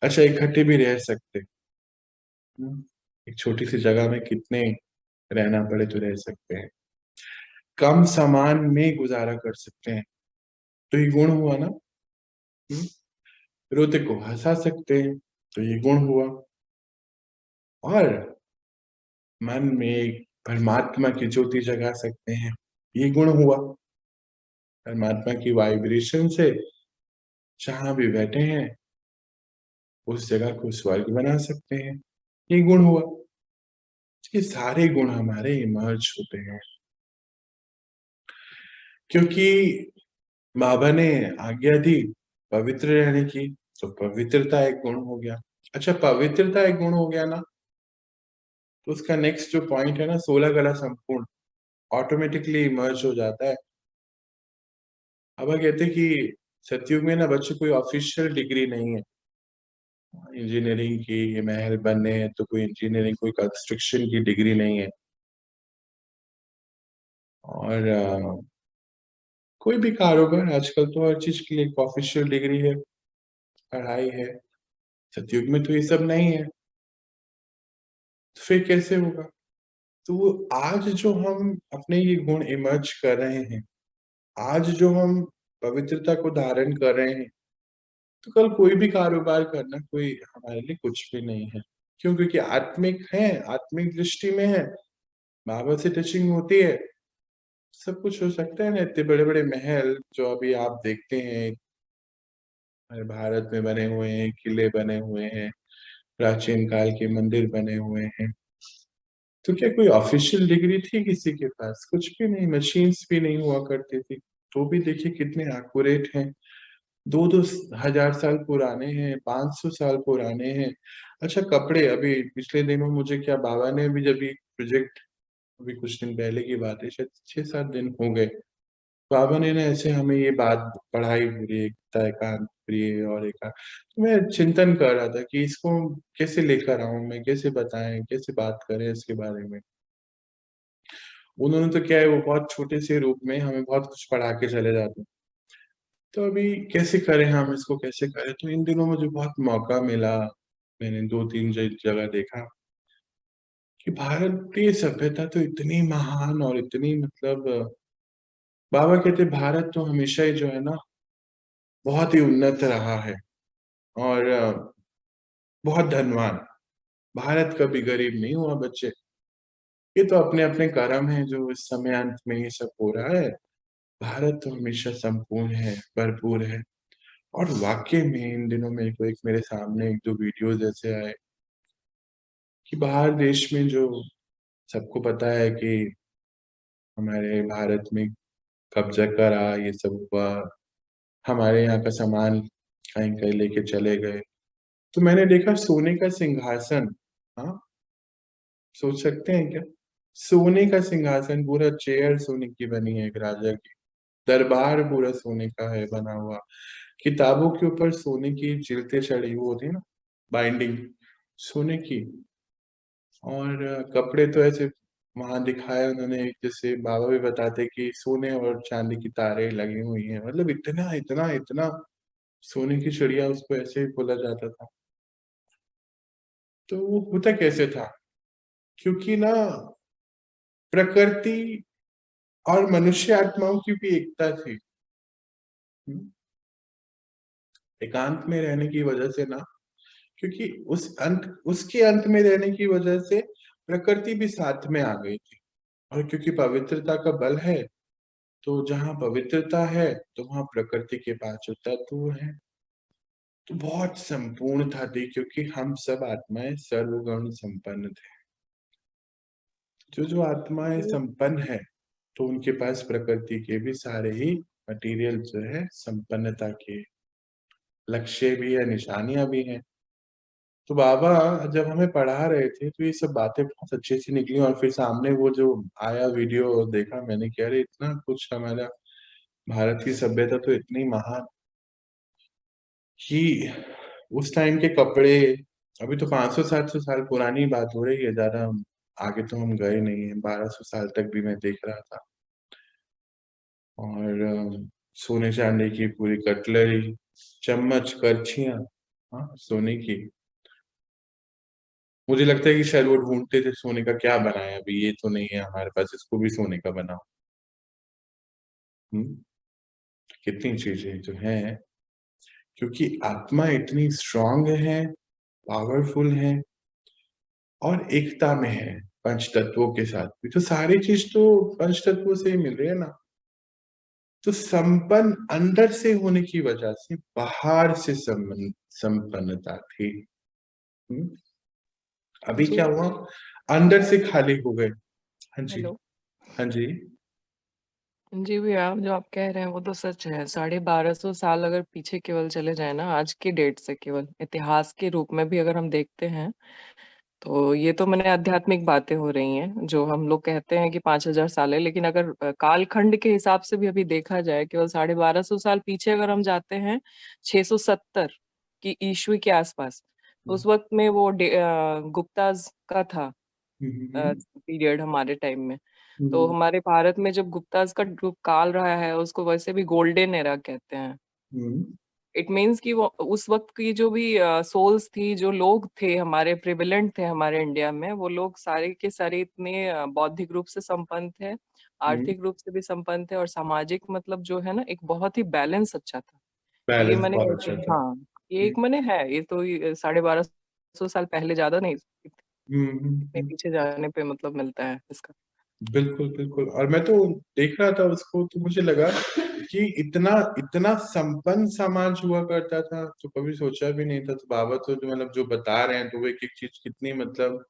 B: अच्छा, इकट्ठे भी रह सकते। एक छोटी सी जगह में कितने रहना पड़े तो रह सकते हैं। कम सामान में गुजारा कर सकते हैं, तो ये गुण हुआ ना। हम्म, रोते को हंसा सकते हैं, तो ये गुण हुआ। और मन में परमात्मा की ज्योति जगा सकते हैं, ये गुण हुआ। परमात्मा की वाइब्रेशन से जहां भी बैठे हैं उस जगह को स्वर्ग बना सकते हैं, ये गुण हुआ। ये सारे गुण हमारे इमर्ज होते हैं, क्योंकि बाबा ने आज्ञा दी पवित्र रहने की, तो पवित्रता एक गुण हो गया। अच्छा, पवित्रता एक गुण हो गया ना, तो उसका नेक्स्ट जो पॉइंट है ना, 16 कला संपूर्ण, ऑटोमेटिकली इमर्ज हो जाता है। अब हम कहते हैं कि सतयुग में ना बच्चे कोई ऑफिशियल डिग्री नहीं है। इंजीनियरिंग की महल बनने हैं तो कोई इंजीनियरिंग, कोई कंस्ट्रक्शन की डिग्री नहीं है। और कोई भी कारोबार आजकल तो हर चीज के लिए एक ऑफिशियल डिग्री है, पढ़ाई है। सतयुग में तो ये सब नहीं है, तो फिर कैसे होगा। तो वो आज जो हम अपने ये गुण इमर्ज कर रहे हैं, आज जो हम पवित्रता को धारण कर रहे हैं, तो कल कोई भी कारोबार करना कोई हमारे लिए कुछ भी नहीं है। क्यों? क्योंकि आत्मिक है, आत्मिक दृष्टि में है, बाबा से टचिंग होती है, सब कुछ हो सकता है ना। इतने बड़े बड़े महल जो अभी आप देखते हैं हमारे भारत में बने हुए हैं, किले बने हुए हैं, प्राचीन काल के मंदिर बने हुए हैं, तो क्या कोई ऑफिशियल डिग्री थी किसी के पास? कुछ भी नहीं, मशीन्स भी नहीं हुआ करती थी। तो भी देखिए कितने एक्यूरेट हैं, 2-2 हजार साल पुराने हैं, 500 साल पुराने हैं। अच्छा, कपड़े अभी पिछले दिनों मुझे क्या बाबा ने भी जब ये प्रोजेक्ट, अभी कुछ दिन पहले की बात है, शायद 6-7 दिन हो गए, बाबा ने ना ऐसे हमें ये बात पढ़ाई पूरी, एकता एकांत प्रिय और एकांत। तो मैं चिंतन कर रहा था कि इसको कैसे लेकर आऊं मैं, कैसे बताएं, कैसे बात करें इसके बारे में। उन्होंने तो क्या है, वो बहुत छोटे से रूप में हमें बहुत कुछ पढ़ा के चले जाते हैं। तो अभी कैसे करें हम इसको, कैसे करें? तो इन दिनों मुझे बहुत मौका मिला, मैंने 2-3 जगह देखा कि भारतीय सभ्यता तो इतनी महान और इतनी मतलब, बाबा कहते भारत तो हमेशा ही जो है ना बहुत ही उन्नत रहा है, और बहुत धनवान। भारत कभी गरीब नहीं हुआ बच्चे। ये तो अपने अपने कर्म है जो इस समय अंत में ये सब हो रहा है। भारत तो हमेशा संपूर्ण है, भरपूर है। और वाकई में इन दिनों मेरे को एक, मेरे सामने एक दो वीडियोस ऐसे आए कि बाहर देश में जो, सबको पता है कि हमारे भारत में कब्जा करा, ये सब हुआ, हमारे यहाँ का सामान कहीं कहीं लेके चले गए। तो मैंने देखा सोने का सिंहासन। हाँ, सोच सकते हैं क्या? सोने का सिंहासन, पूरा चेयर सोने की बनी है एक राजा की, दरबार पूरा सोने का है बना हुआ, किताबों के ऊपर सोने की जिल्तें चढ़ी हुई होती है ना, बाइंडिंग सोने की। और कपड़े तो ऐसे वहां दिखाए उन्होंने, जैसे बाबा भी बताते कि सोने और चांदी की तारे लगी हुई हैं, मतलब इतना इतना इतना सोने की चिड़िया, उसको ऐसे ही बोला जाता था। तो वो होता कैसे था? क्योंकि ना प्रकृति और मनुष्य आत्माओं की भी एकता थी। एकांत में रहने की वजह से ना, क्योंकि उसके अंत में रहने की वजह से प्रकृति भी साथ में आ गई थी। और क्योंकि पवित्रता का बल है, तो जहां पवित्रता है तो वहां प्रकृति के पांच तत्व है। तो बहुत संपूर्ण था दी, क्योंकि हम सब आत्माएं सर्वगुण संपन्न थे। जो आत्माएं संपन्न है, तो उनके पास प्रकृति के भी सारे ही मटेरियल जो है संपन्नता के लक्ष्य भी है, निशानियां भी हैं। तो बाबा जब हमें पढ़ा रहे थे तो ये सब बातें बहुत अच्छी सी निकली, और फिर सामने वो जो आया वीडियो देखा मैंने, कह रहे इतना कुछ हमारा भारत की सभ्यता तो इतनी महान कि उस टाइम के कपड़े, अभी तो 500-700 साल पुरानी बात हो रही है, ज्यादा आगे तो हम गए नहीं है। 1200 साल तक भी मैं देख रहा था। और सोने चांदी की पूरी कटलरी, चम्मच, करछियां, हाँ सोने की। मुझे लगता है कि शायद वो ढूंढते थे सोने का क्या बनाए, अभी ये तो नहीं है हमारे पास, इसको भी सोने का बनाओ। हम्म कितनी चीजें जो है, क्योंकि आत्मा इतनी स्ट्रांग है, पावरफुल है, और एकता में है पंच तत्वों के साथ भी। तो सारी चीज तो पंच तत्वों से ही मिल रही है ना। तो संपन्न अंदर से होने की वजह से बाहर से संपन्नता थी। हम्म? अभी
A: जी
B: क्या हुआ, अंदर से खाली हो गए। हाँ जी,
A: हेलो।
B: हाँ जी।
A: जी भैया, जो आप कह रहे हैं वो तो सच है। 1250 साल अगर पीछे केवल चले जाए ना, आज की डेट से केवल इतिहास के रूप में भी अगर हम देखते हैं, तो ये तो मैंने आध्यात्मिक बातें हो रही हैं। जो हम लोग कहते हैं कि 5000 साल है, लेकिन अगर कालखंड के हिसाब से भी अभी देखा जाए, केवल 1250 साल पीछे अगर हम जाते हैं, 670 की ईस्वी के आसपास, तो उस वक्त में वो गुप्ताज का था
B: हम्म,
A: पीरियड हमारे टाइम में। तो
B: हम्म,
A: हमारे भारत में जब गुप्ताज का जो काल रहा है, उसको वैसे भी गोल्डन एरा कहते हैं।
B: हम्म,
A: इट मीन्स कि वो उस वक्त की जो भी सोल्स थी, जो लोग थे हमारे प्रिविलेंट थे हमारे इंडिया में, वो लोग सारे के सारे इतने बौद्धिक रूप से संपन्न थे,
B: हम्म।
A: आर्थिक रूप से भी संपन्न थे, और सामाजिक मतलब जो है ना, एक बहुत ही बैलेंस अच्छा था। ये
B: बैलेंस
A: मैंने
B: बहुत अच्छा था।
A: हाँ, ये एक मैंने है, ये तो 1250 साल पहले, ज्यादा नहीं,
B: हम्म,
A: इतने पीछे जाने पे मतलब मिलता है इसका।
B: बिल्कुल बिल्कुल। और मैं तो देख रहा था उसको, तो मुझे लगा कि इतना इतना संपन्न समाज हुआ करता था, तो कभी सोचा भी नहीं था। तो बाबा तो जो मतलब जो बता रहे हैं, तो वो एक एक चीज कितनी मतलब,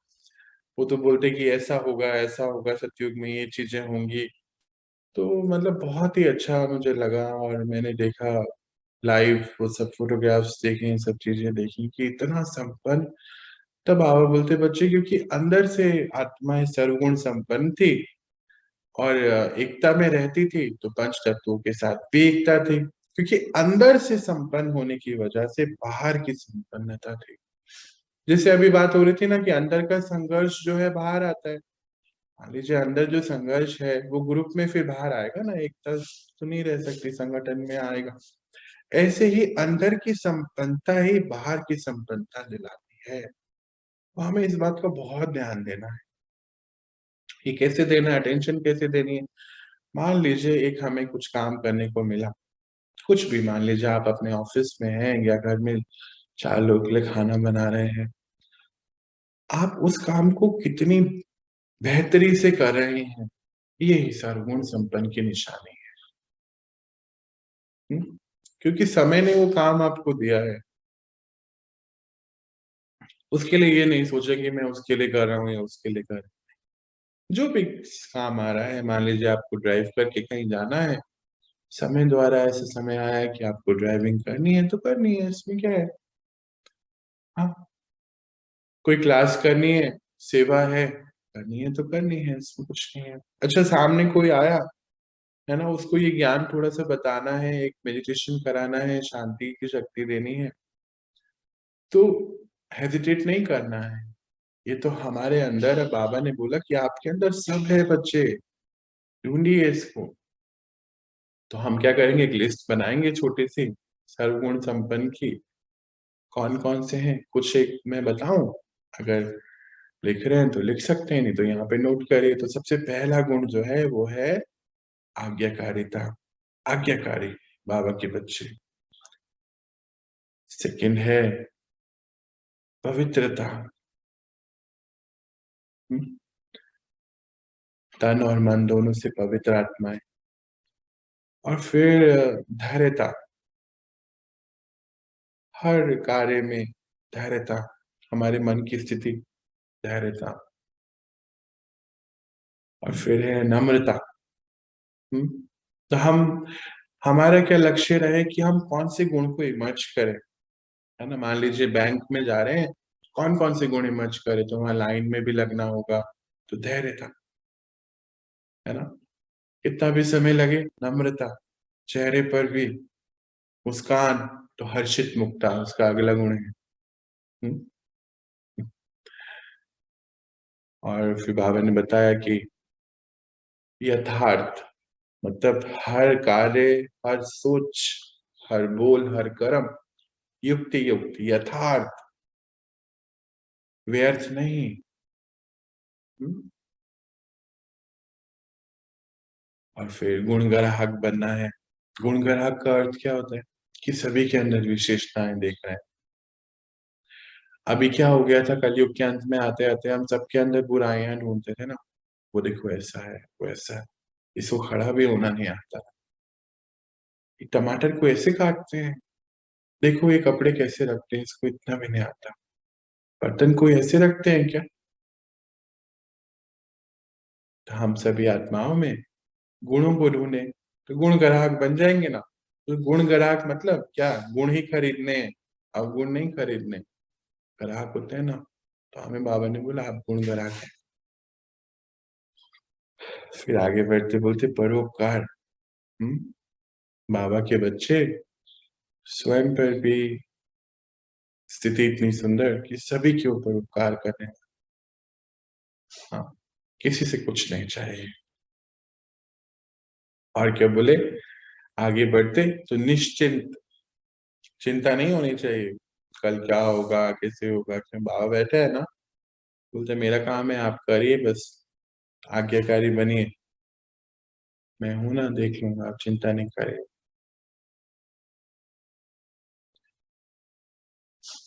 B: वो तो बोलते कि ऐसा होगा सतयुग में, ये चीजें होंगी। तो मतलब बहुत ही अच्छा मुझे लगा, और मैंने देखा लाइव वो सब फोटोग्राफ्स देखे, सब चीजें देखी कि इतना संपन्न। तब बाबा बोलते बच्चे, क्योंकि अंदर से आत्माएं सर्वगुण संपन्न थी और एकता में रहती थी, तो पंच तत्वों के साथ भी एकता थी, क्योंकि अंदर से संपन्न होने की वजह से बाहर की संपन्नता थी। जैसे अभी बात हो रही थी ना कि अंदर का संघर्ष जो है बाहर आता है। मान लीजिए अंदर जो संघर्ष है वो ग्रुप में फिर बाहर आएगा ना, एकता तो नहीं रह सकती, संगठन में आएगा। ऐसे ही अंदर की संपन्नता ही बाहर की संपन्नता दिलाती है। तो हमें इस बात का बहुत ध्यान देना है कि कैसे देना है, अटेंशन कैसे देनी है। मान लीजिए एक हमें कुछ काम करने को मिला, कुछ भी, मान लीजिए आप अपने ऑफिस में हैं या घर में 4 लोग के लिए खाना बना रहे हैं, आप उस काम को कितनी बेहतरी से कर रहे हैं, ये ही सर्वगुण संपन्न की निशानी है। क्योंकि समय ने वो काम आपको दिया है, उसके लिए ये नहीं सोचा कि मैं उसके लिए कर रहा हूँ या उसके लिए कर रहा हूँ। जो भी काम आ रहा है, मान लीजिए आपको ड्राइव करके कहीं जाना है, समय द्वारा ऐसा समय आया है कि आपको ड्राइविंग करनी है तो करनी है, इसमें क्या है। हाँ, कोई क्लास करनी है, सेवा है, करनी है तो करनी है, इसमें कुछ नहीं है। अच्छा, सामने कोई आया है ना, उसको ये ज्ञान थोड़ा सा बताना है, एक मेडिटेशन कराना है, शांति की शक्ति देनी है, तो हेजिटेट नहीं करना है। ये तो हमारे अंदर है। बाबा ने बोला कि आपके अंदर सब है बच्चे, ढूंढिए इसको। तो हम क्या करेंगे, एक लिस्ट बनाएंगे छोटी सी सर्वगुण संपन्न की। कौन कौन से हैं, कुछ एक मैं बताऊं, अगर लिख रहे हैं तो लिख सकते हैं, नहीं तो यहाँ पे नोट करिए। तो सबसे पहला गुण जो है वो है आज्ञाकारिता, आज्ञाकारी बाबा के बच्चे। सेकंड है पवित्रता, तन और मन दोनों से पवित्र आत्माएं। और फिर धैर्यता, हर कार्य में धैर्यता, हमारे मन की स्थिति धैर्यता। और फिर है नम्रता। तो हमारा क्या लक्ष्य रहे कि हम कौन से गुण को इमर्ज करें, है ना। मान लीजिए बैंक में जा रहे हैं, कौन कौन से गुण इमर्ज करें, तो वहां लाइन में भी लगना होगा, तो धैर्यता, है ना। कितना भी समय लगे, नम्रता, चेहरे पर भी मुस्कान, तो हर्षित मुक्ता उसका अगला गुण है। हम्म? और फिर बाबा ने बताया कि यथार्थ, मतलब हर कार्य, हर सोच, हर बोल, हर कर्म युक्ति युक्त, यथार्थ, व्यर्थ नहीं। हम्म? और फिर गुणग्राहक बनना है। गुणग्राहक का अर्थ क्या होता है कि सभी के अंदर विशेषताएं देख रहे हैं। अभी क्या हो गया था, कलयुग के अंत में आते आते हम सबके अंदर बुराइयां ढूंढते थे ना। वो देखो ऐसा है, वो ऐसा है, इसको खड़ा भी होना नहीं आता, ये टमाटर को ऐसे काटते हैं, देखो ये कपड़े कैसे रखते हैं, इसको इतना भी नहीं आता, बर्तन को ऐसे रखते हैं क्या। तो हम सभी आत्माओं में गुणों को ढूंढे, तो गुण ग्राहक बन जाएंगे ना। तो गुण ग्राहक मतलब क्या, गुण ही खरीदने हैं, अब गुण नहीं खरीदने। ग्राहक होते हैं ना, तो हमें बाबा ने बोला आप गुण ग्राहक हैं। फिर आगे बढ़ते बोलते परोपकार। हम्म? बाबा के बच्चे स्वयं पर भी स्थिति इतनी सुंदर कि सभी के ऊपर उपकार कर रहे हैं। हाँ, किसी से कुछ नहीं चाहिए। और क्या बोले, आगे बढ़ते तो निश्चिंत, चिंता नहीं होनी चाहिए, कल क्या होगा, कैसे होगा, क्यों बाबा बैठे है ना। बोलते मेरा काम है, आप करिए बस, आज्ञाकारी बनिए, मैं हूं ना, देख लूंगा, आप चिंता नहीं करिए।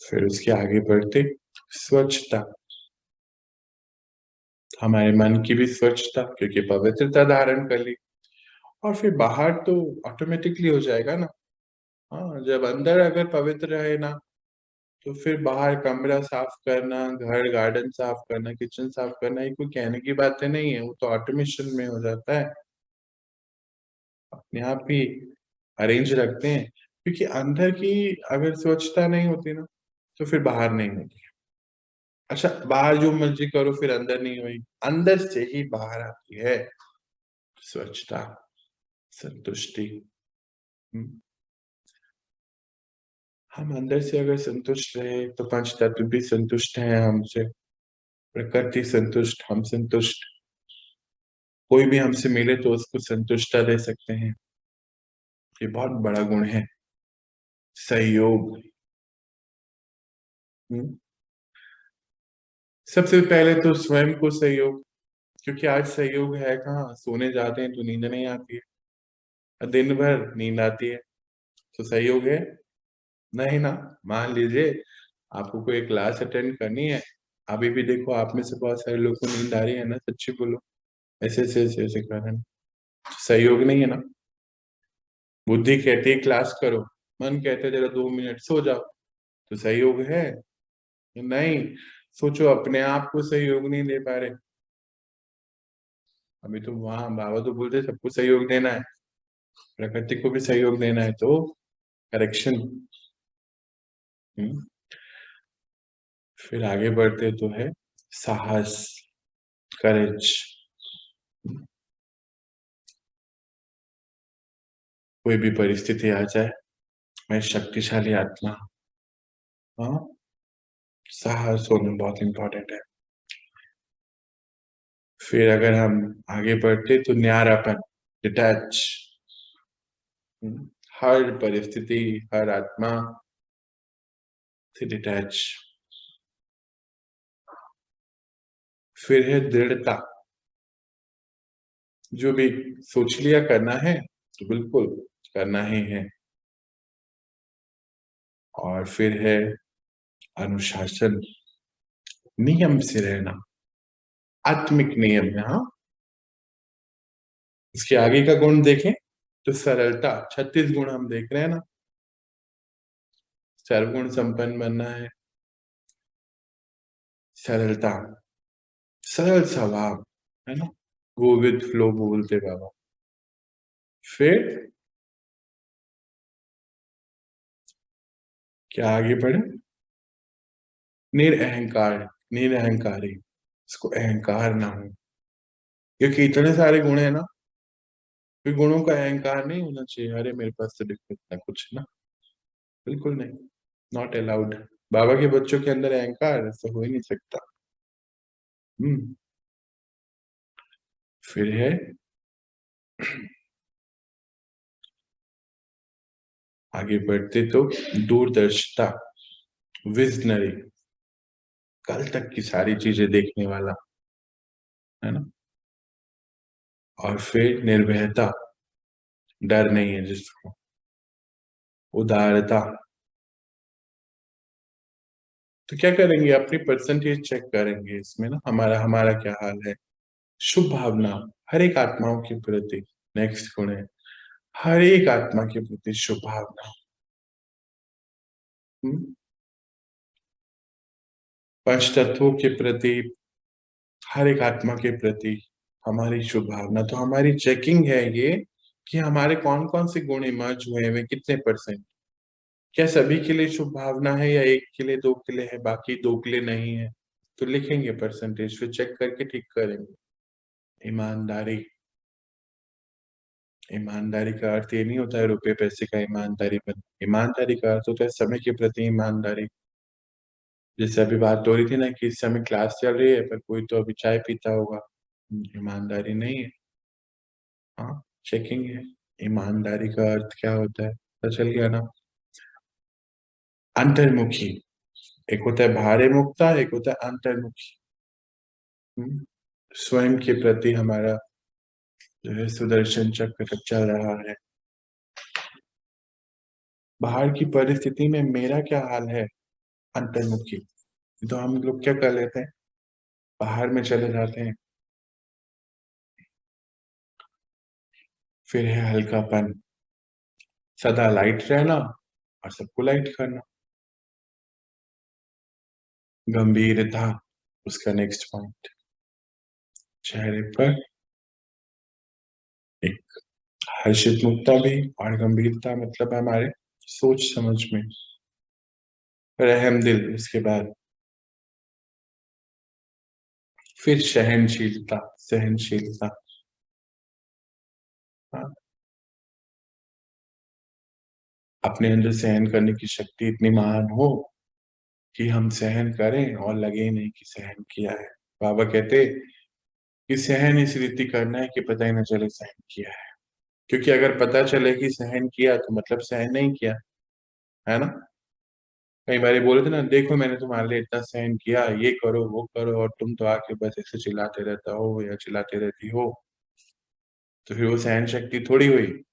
B: फिर उसके आगे बढ़ते स्वच्छता, हमारे मन की भी स्वच्छता, क्योंकि पवित्रता धारण कर ली। और फिर बाहर तो ऑटोमेटिकली हो जाएगा ना। हाँ, जब अंदर अगर पवित्र रहे ना, तो फिर बाहर कमरा साफ करना, घर गार्डन साफ करना, किचन साफ करना, ये कोई कहने की बातें नहीं है, वो तो ऑटोमेशन में हो जाता है, अपने आप ही अरेंज रखते हैं। क्योंकि अंदर की अगर स्वच्छता नहीं होती ना, तो फिर बाहर नहीं होती। अच्छा, बाहर जो मर्जी करो फिर अंदर नहीं हुई, अंदर से ही बाहर आती है स्वच्छता, संतुष्टि। हम्म। हम अंदर से अगर संतुष्ट रहे तो पंच तत्व भी संतुष्ट हैं हमसे, प्रकृति संतुष्ट, हम संतुष्ट, कोई भी हमसे मिले तो उसको संतुष्टता दे सकते हैं। ये बहुत बड़ा गुण है, सहयोग। हम्म। सबसे पहले तो स्वयं को सहयोग, क्योंकि आज सहयोग है कहाँ, सोने जाते हैं तो नींद नहीं आती है, और दिन भर नींद आती है, तो सहयोग है नहीं ना। मान लीजिए आपको कोई क्लास अटेंड करनी है, अभी भी देखो आप में से बहुत सारे लोग को नींद आ रही है ना, सच्ची बोलो, ऐसे ऐसे ऐसे ऐसे कर रहे हैं, सहयोग नहीं है ना। बुद्धि कहती है क्लास करो, मन कहते है जरा 2 मिनट सो जाओ, तो सहयोग है नहीं। सोचो अपने आप को सहयोग नहीं दे पा रहे, अभी तो वहां बाबा तो बोलते सबको सहयोग देना है, प्रकृति को भी सहयोग देना है, तो करेक्शन। फिर आगे बढ़ते तो है साहस, करेज। कोई भी परिस्थिति आ जाए, मैं शक्तिशाली आत्मा। हाँ, साहस होना बहुत इंपॉर्टेंट है। फिर अगर हम आगे बढ़ते तो न्यारापन, डिटैच, हर परिस्थिति, हर आत्मा से डिटैच। फिर है दृढ़ता, जो भी सोच लिया करना है तो बिल्कुल करना ही है। और फिर है अनुशासन, नियम से रहना, आत्मिक नियम है। हाँ, इसके आगे का गुण देखें तो सरलता, 36 गुण हम देख रहे हैं ना, सर्वगुण संपन्न बनना है। सरलता, सरल स्वभाव, है ना, गो विद फ्लो बोलते बाबा। फिर क्या आगे बढ़े, निरअहकार, निरअहकारी, इसको अहंकार ना हो, क्योंकि इतने सारे गुण है ना, फिर गुणों का अहंकार नहीं होना चाहिए। अरे मेरे पास तो देखो इतना कुछ ना, बिल्कुल नहीं, नॉट अलाउड। बाबा के बच्चों के अंदर अहंकार ऐसा हो ही नहीं सकता। हम्म। फिर है आगे बढ़ते तो दूरदर्शिता, विजनरी, कल तक की सारी चीजें देखने वाला, है ना। और फिर निर्भयता, डर नहीं है जिसको। उदारता, तो क्या करेंगे, अपनी परसेंटेज चेक करेंगे इसमें ना, हमारा हमारा क्या हाल है। शुभ भावना, हर एक आत्माओं के प्रति, नेक्स्ट गुण है हर एक आत्मा के प्रति शुभ भावना। पंच तत्वों के प्रति, हर एक आत्मा के प्रति हमारी शुभ भावना। तो हमारी चेकिंग है ये कि हमारे कौन कौन से गुण इमर्ज हुए हैं, कितने परसेंट, क्या सभी के लिए शुभ भावना है या एक के लिए, दो के लिए है, बाकी दो के लिए नहीं है। तो लिखेंगे परसेंटेज, फिर चेक करके ठीक करेंगे। ईमानदारी, ईमानदारी का अर्थ ये नहीं होता है रुपए पैसे का ईमानदारी, बन ईमानदारी का अर्थ होता है समय के प्रति ईमानदारी। जैसे अभी बात हो रही थी ना कि इस समय क्लास चल रही है पर कोई तो अभी चाय पीता होगा, ईमानदारी नहीं है। हाँ, चेकिंग है। ईमानदारी का अर्थ क्या होता है पता चल गया ना। अंतर्मुखी, एक होता है भारे मुक्ता, एक होता है अंतर्मुखी। स्वयं के प्रति हमारा जो है सुदर्शन चक्र चल रहा है। बाहर की परिस्थिति में मेरा क्या हाल है, अंतर्मुखी। तो हम लोग क्या कर लेते हैं, बाहर में चले जाते हैं। फिर है हल्कापन, सदा लाइट रहना और सबको लाइट करना। गंभीरता, उसका नेक्स्ट पॉइंट, चेहरे पर एक हर्षित मुक्ता भी, और गंभीरता मतलब हमारे सोच समझ में, रहम दिल उसके बाद। फिर सहनशीलता, सहनशीलता, हाँ, अपने अंदर सहन करने की शक्ति इतनी महान हो कि हम सहन करें और लगे नहीं कि सहन किया है। बाबा कहते कि सहन इस रीति करना है कि पता ही ना चले सहन किया है, क्योंकि अगर पता चले कि सहन किया तो मतलब सहन नहीं किया, है ना। कई बार बोले थे ना, देखो मैंने तुम्हारे लिए इतना सहन किया, ये करो वो करो, और तुम तो आके बस ऐसे चिल्लाते रहता हो या चिल्लाते रहती हो। तो फिर वो सहन शक्ति थोड़ी हुई।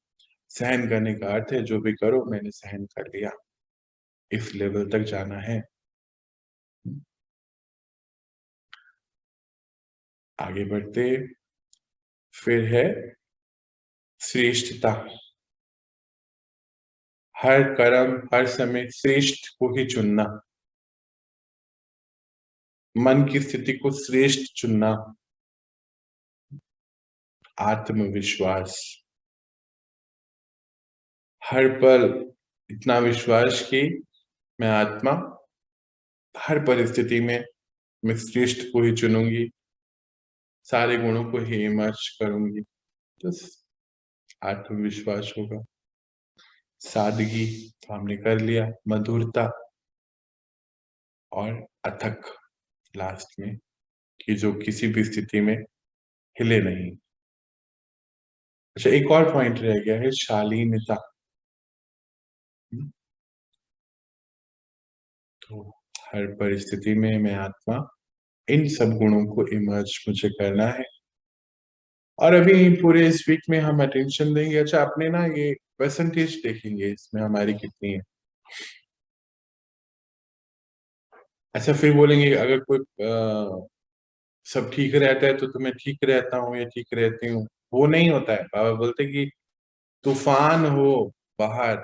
B: सहन करने का अर्थ है जो भी करो मैंने सहन कर लिया, इस लेवल तक जाना है। आगे बढ़ते, फिर है श्रेष्ठता, हर कर्म हर समय श्रेष्ठ को ही चुनना, मन की स्थिति को श्रेष्ठ चुनना। आत्मविश्वास, हर पल इतना विश्वास कि मैं आत्मा हर परिस्थिति में मैं श्रेष्ठ को ही चुनूंगी, सारे गुणों को ही इमर्ज करूंगी। तो आत्मविश्वास होगा। सादगी तो हमने कर लिया, मधुरता, और अथक लास्ट में, कि जो किसी भी स्थिति में हिले नहीं। अच्छा, एक और पॉइंट रह गया है, शालीनता। तो हर परिस्थिति में मैं आत्मा इन सब गुणों को इमर्ज मुझे करना है। और अभी पूरे इस वीक में हम अटेंशन देंगे। अच्छा, आपने ना ये परसेंटेज देखेंगे इसमें हमारी कितनी है। अच्छा, फिर बोलेंगे अगर कोई सब ठीक रहता है तो मैं ठीक रहता हूँ या ठीक रहती हूँ। वो नहीं होता है। बाबा बोलते कि तूफान हो बाहर,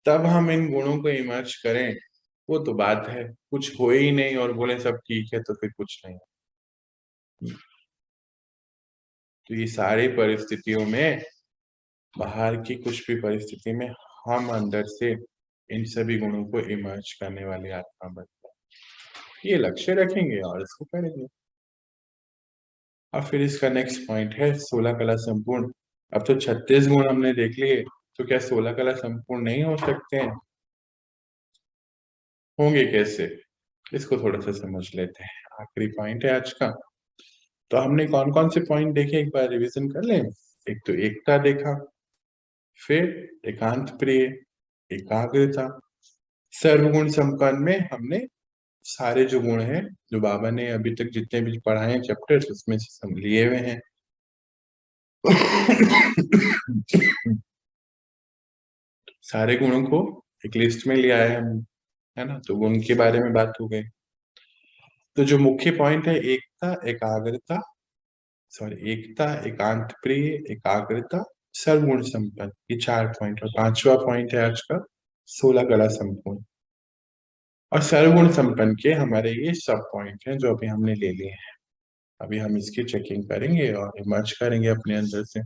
B: तब हम इन गुणों को इमर्ज करें, वो तो बात है। कुछ हो ही नहीं और बोले सब ठीक है तो फिर कुछ नहीं। तो ये सारी परिस्थितियों में, बाहर की कुछ भी परिस्थिति में, हम अंदर से इन सभी गुणों को इमर्ज करने वाली आत्मा बनते हैं। ये लक्ष्य रखेंगे और इसको करेंगे। और फिर इसका नेक्स्ट पॉइंट है 16 कला संपूर्ण। अब तो 36 गुण हमने देख लिए, तो क्या 16 कला संपूर्ण नहीं हो सकते हैं? होंगे कैसे? इसको थोड़ा सा समझ लेते हैं। आखिरी पॉइंट है आज का। तो हमने कौन कौन से पॉइंट देखे, एक बार रिवीजन कर लें। एक तो एकता देखा, फिर एकांत प्रिय, एकाग्रता, सर्वगुण संपन्न में हमने सारे जो गुण हैं, जो बाबा ने अभी तक जितने भी पढ़ाए हैं चैप्टर्स, उसमें से सब लिए हुए हैं। सारे गुणों को एक लिस्ट में लिया है हम, है ना। तो गुण के बारे में बात हो गई। तो जो मुख्य पॉइंट है एकता, एकाग्रता, सॉरी एकता, एकांत प्रिय, एकाग्रता, सर्वगुण संपन्न, ये 4 पॉइंट। और 5वां पॉइंट है आज का 16 कला संपूर्ण। और सर्वगुण संपन्न के हमारे ये सब पॉइंट हैं जो अभी हमने ले लिए हैं। अभी हम इसकी चेकिंग करेंगे और इमर्ज करेंगे अपने अंदर से।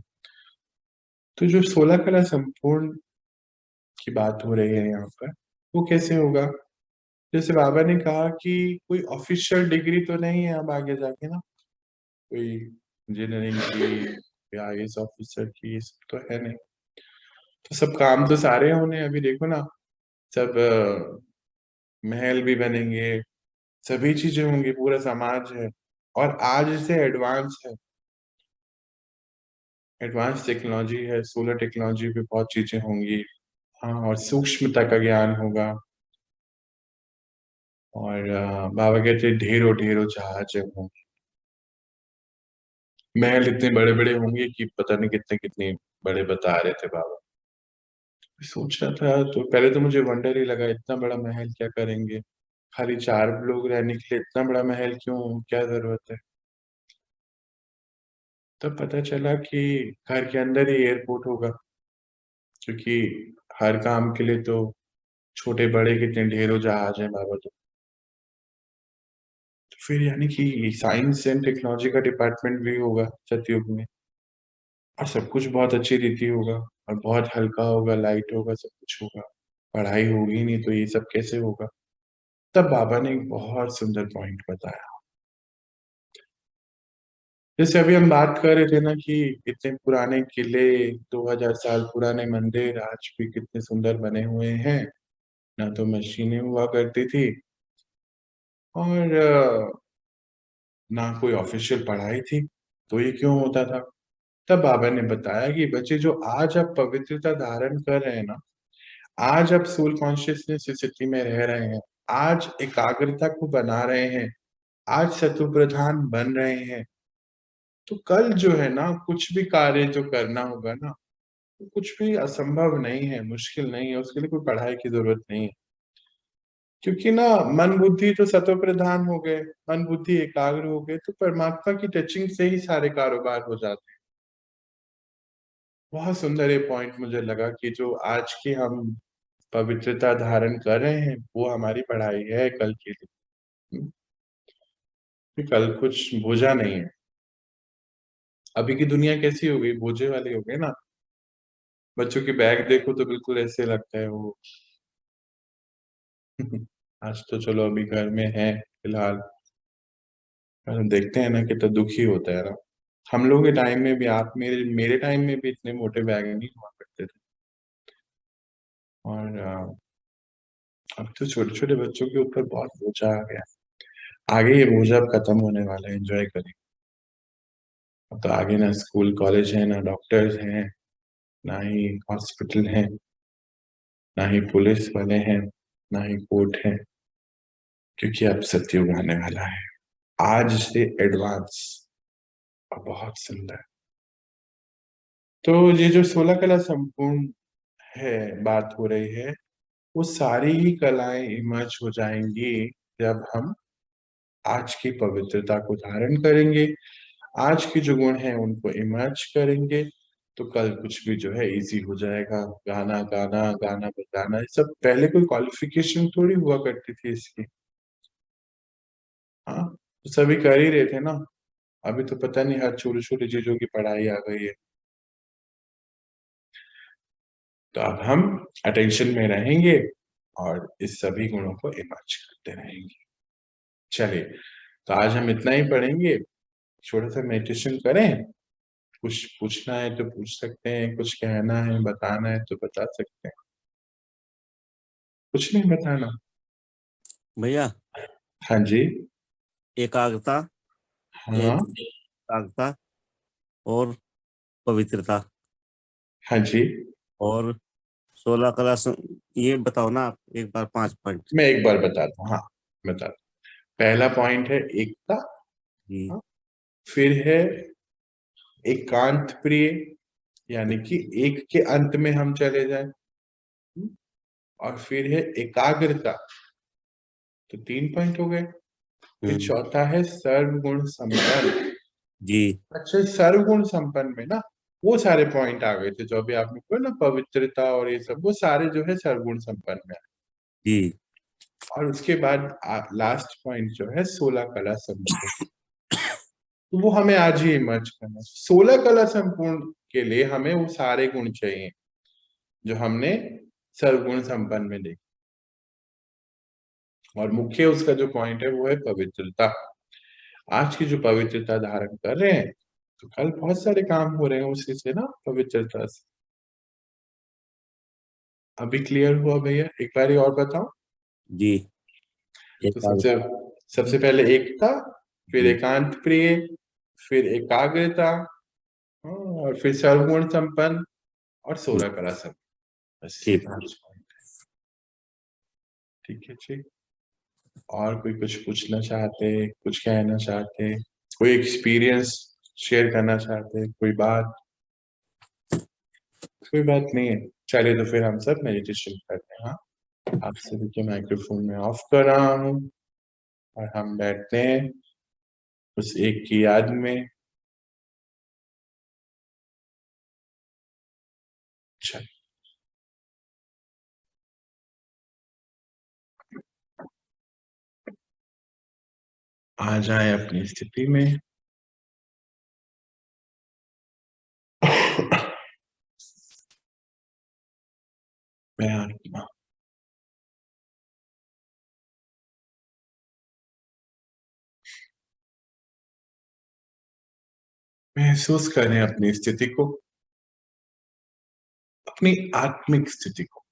B: तो जो 16 कला संपूर्ण की बात हो रही है यहाँ पर, वो कैसे होगा? जैसे बाबा ने कहा कि कोई ऑफिशियल डिग्री तो नहीं है अब आगे जाके ना, कोई इंजीनियरिंग की या आईएएस ऑफिसर की, ये सब तो है नहीं। तो सब काम तो सारे होने, अभी देखो ना, सब महल भी बनेंगे, सभी चीजें होंगी, पूरा समाज है। और आज से एडवांस है, एडवांस टेक्नोलॉजी है, सोलर टेक्नोलॉजी पे बहुत चीजें होंगी। हाँ, और सूक्ष्मता का ज्ञान होगा। और बाबा कहते ढेरों ढेरों जहाज होंगे, महल इतने बड़े बड़े होंगे कि पता नहीं कितने कितने बड़े बता रहे थे बाबा। सोच रहा था तो पहले तो मुझे वंडर ही लगा, इतना बड़ा महल क्या करेंगे, खाली 4 लोग रहने के लिए इतना बड़ा महल क्यों, क्या जरूरत है। तब पता चला कि घर के अंदर ही एयरपोर्ट होगा, क्योंकि हर काम के लिए तो छोटे बड़े कितने ढेरों जहाज हैं बाबा। तो फिर यानी कि साइंस एंड टेक्नोलॉजी का डिपार्टमेंट भी होगा सतयुग में। और सब कुछ बहुत अच्छी रीति होगा, और बहुत हल्का होगा, लाइट होगा, सब कुछ होगा। पढ़ाई होगी नहीं तो ये सब कैसे होगा? तब बाबा ने एक बहुत सुंदर पॉइंट बताया। जैसे अभी हम बात कर रहे थे ना कि इतने पुराने किले, 2000 साल पुराने मंदिर आज भी कितने सुंदर बने हुए हैं। ना तो मशीनें हुआ करती थी, और ना कोई ऑफिशियल पढ़ाई थी, तो ये क्यों होता था? तब बाबा ने बताया कि बच्चे, जो आज आप पवित्रता धारण कर रहे हैं ना, आज आप सोल कॉन्शियसनेस स्थिति में रह रहे हैं, आज एकाग्रता को बना रहे हैं, आज शत्रु प्रधान बन रहे हैं, तो कल जो है ना, कुछ भी कार्य जो करना होगा ना, तो कुछ भी असंभव नहीं है, मुश्किल नहीं है, उसके लिए कोई पढ़ाई की जरूरत नहीं है। क्योंकि ना, मन बुद्धि तो सत्व प्रधान हो गए, मन बुद्धि एकाग्र हो गए, तो परमात्मा की टचिंग से ही सारे कारोबार हो जाते हैं। बहुत सुंदर ये पॉइंट मुझे लगा कि जो आज की हम पवित्रता धारण कर रहे हैं, वो हमारी पढ़ाई है कल के लिए। हम्म, कि कल कुछ बोझा नहीं है। अभी की दुनिया कैसी हो गई, बोझे वाली हो गई ना। बच्चों की बैग देखो तो बिल्कुल ऐसे लगता है वो। आज तो चलो अभी घर में है फिलहाल, पर देखते हैं ना कितना दुखी होता है ना। हम लोग के टाइम में भी, आप मेरे मेरे टाइम में भी इतने मोटे बैग नहीं हुआ करते थे। और अब तो छोटे छोटे बच्चों के ऊपर बहुत बोझा आ गया। आगे ये बोझ अब खत्म होने वाला है, एंजॉय करें। अब तो आगे ना स्कूल कॉलेज है, ना डॉक्टर्स हैं, ना ही हॉस्पिटल है, ना ही पुलिस वाले हैं, ना ही कोर्ट है। क्योंकि अब सतयुग आने वाला है, आज से एडवांस और बहुत सुंदर। तो ये जो 16 कला संपूर्ण है, बात हो रही है, वो सारी ही कलाएं इमर्ज हो जाएंगी जब हम आज की पवित्रता को धारण करेंगे, आज के जो गुण हैं उनको इमर्ज करेंगे। तो कल कुछ भी जो है इजी हो जाएगा। गाना गाना, गाना बजाना, ये सब पहले कोई क्वालिफिकेशन थोड़ी हुआ करती थी इसकी। हाँ, तो सभी कर ही रहे थे ना। अभी तो पता नहीं हर छोटी छोटी चीजों की पढ़ाई आ गई है। तो अब हम अटेंशन में रहेंगे और इस सभी गुणों को इमर्ज करते रहेंगे। चलिए, तो आज हम इतना ही पढ़ेंगे। छोटा सा मेडिटेशन करें। कुछ पूछना है तो पूछ सकते हैं, कुछ कहना है बताना है तो बता सकते हैं। कुछ नहीं बताना।
C: भैया,
B: हाँ जी।
C: एकाग्रता,
B: हाँ।
C: एकाग्रता और पवित्रता
B: हाँ जी।
C: और 16 कला ये बताओ ना आप एक बार 5 पॉइंट।
B: मैं एक बार बताता हूँ। हाँ, बताता हूँ। पहला पॉइंट है एकता।
C: जी।
B: हाँ? फिर है एकांत प्रिय, यानी कि एक के अंत में हम चले जाए। और फिर है एकाग्रता, तो 3 पॉइंट हो गए। फिर
C: हम्म।
B: चौथा है सर्वगुण संपन्न।
C: जी।
B: अच्छा, सर्वगुण संपन्न में ना वो सारे पॉइंट आ गए थे जो अभी आपने बोला ना, पवित्रता और ये सब, वो सारे जो है सर्वगुण संपन्न में।
C: जी।
B: और उसके बाद लास्ट पॉइंट जो है 16 कला संपूर्ण, तो वो हमें आज ही इमर्ज करना है। 16 कला संपूर्ण के लिए हमें वो सारे गुण चाहिए जो हमने सर्वगुण संपन्न में देखे। और मुख्य उसका जो पॉइंट है वो है पवित्रता। आज की जो पवित्रता धारण कर रहे हैं, तो कल बहुत सारे काम हो रहे हैं उसी से ना, पवित्रता से। अभी क्लियर हुआ भैया? एक बार और बताओ।
C: जी।
B: तो सबसे
C: एकाग्रता।
B: सबसे पहले एकता, फिर
C: जी।
B: एकांत प्रिय, फिर एकाग्रता, हाँ, और फिर सर्वगुण संपन्न, और 16 कला संपन्न। बस ये
C: ठीक।
B: 5 पॉइंट। ठीक है जी। और कोई कुछ पूछना चाहते, कुछ कहना चाहते, कोई एक्सपीरियंस शेयर करना चाहते, कोई बात? कोई बात नहीं है। चलिए, तो फिर हम सब मेडिटेशन करते हैं। हाँ, आप सभी के माइक्रोफोन में ऑफ कर रहा हूँ और हम बैठते हैं उस एक की याद में। चल, आ जाए अपनी स्थिति में। मैं आत्मा, महसूस करें अपनी स्थिति को, अपनी आत्मिक स्थिति को।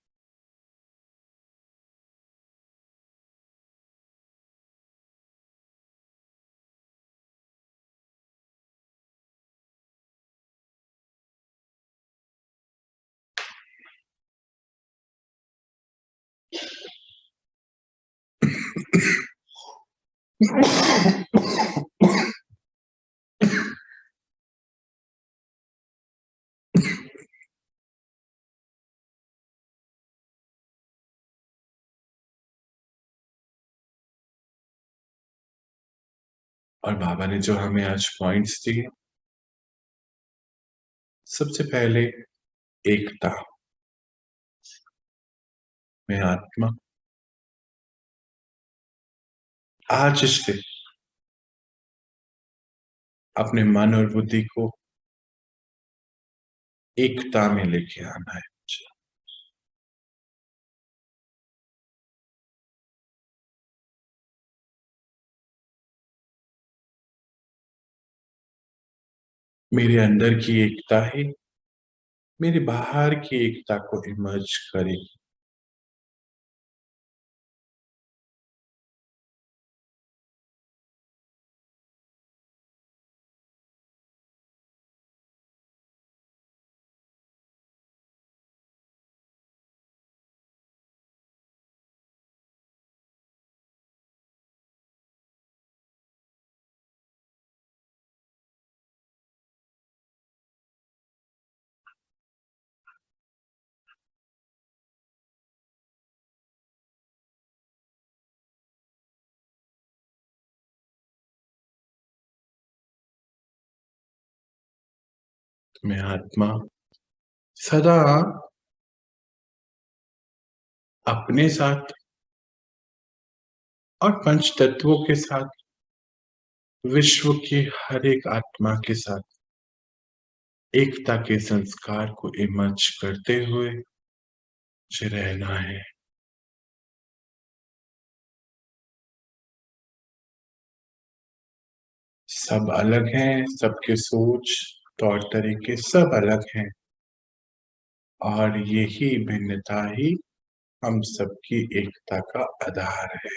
B: और बाबा ने जो हमें आज पॉइंट्स दिए, सबसे पहले एकता। मैं आत्मा आज से अपने मन और बुद्धि को एकता में लेके आना है। मेरे अंदर की एकता ही मेरे बाहर की एकता को इमर्ज करेगी। मैं आत्मा सदा अपने साथ और पंच तत्वों के साथ, विश्व की हर एक आत्मा के साथ एकता के संस्कार को इमर्ज करते हुए मुझे रहना है। सब अलग हैं, सबके सोच, तौर तरीके सब अलग हैं, और यही भिन्नता ही हम सबकी एकता का आधार है।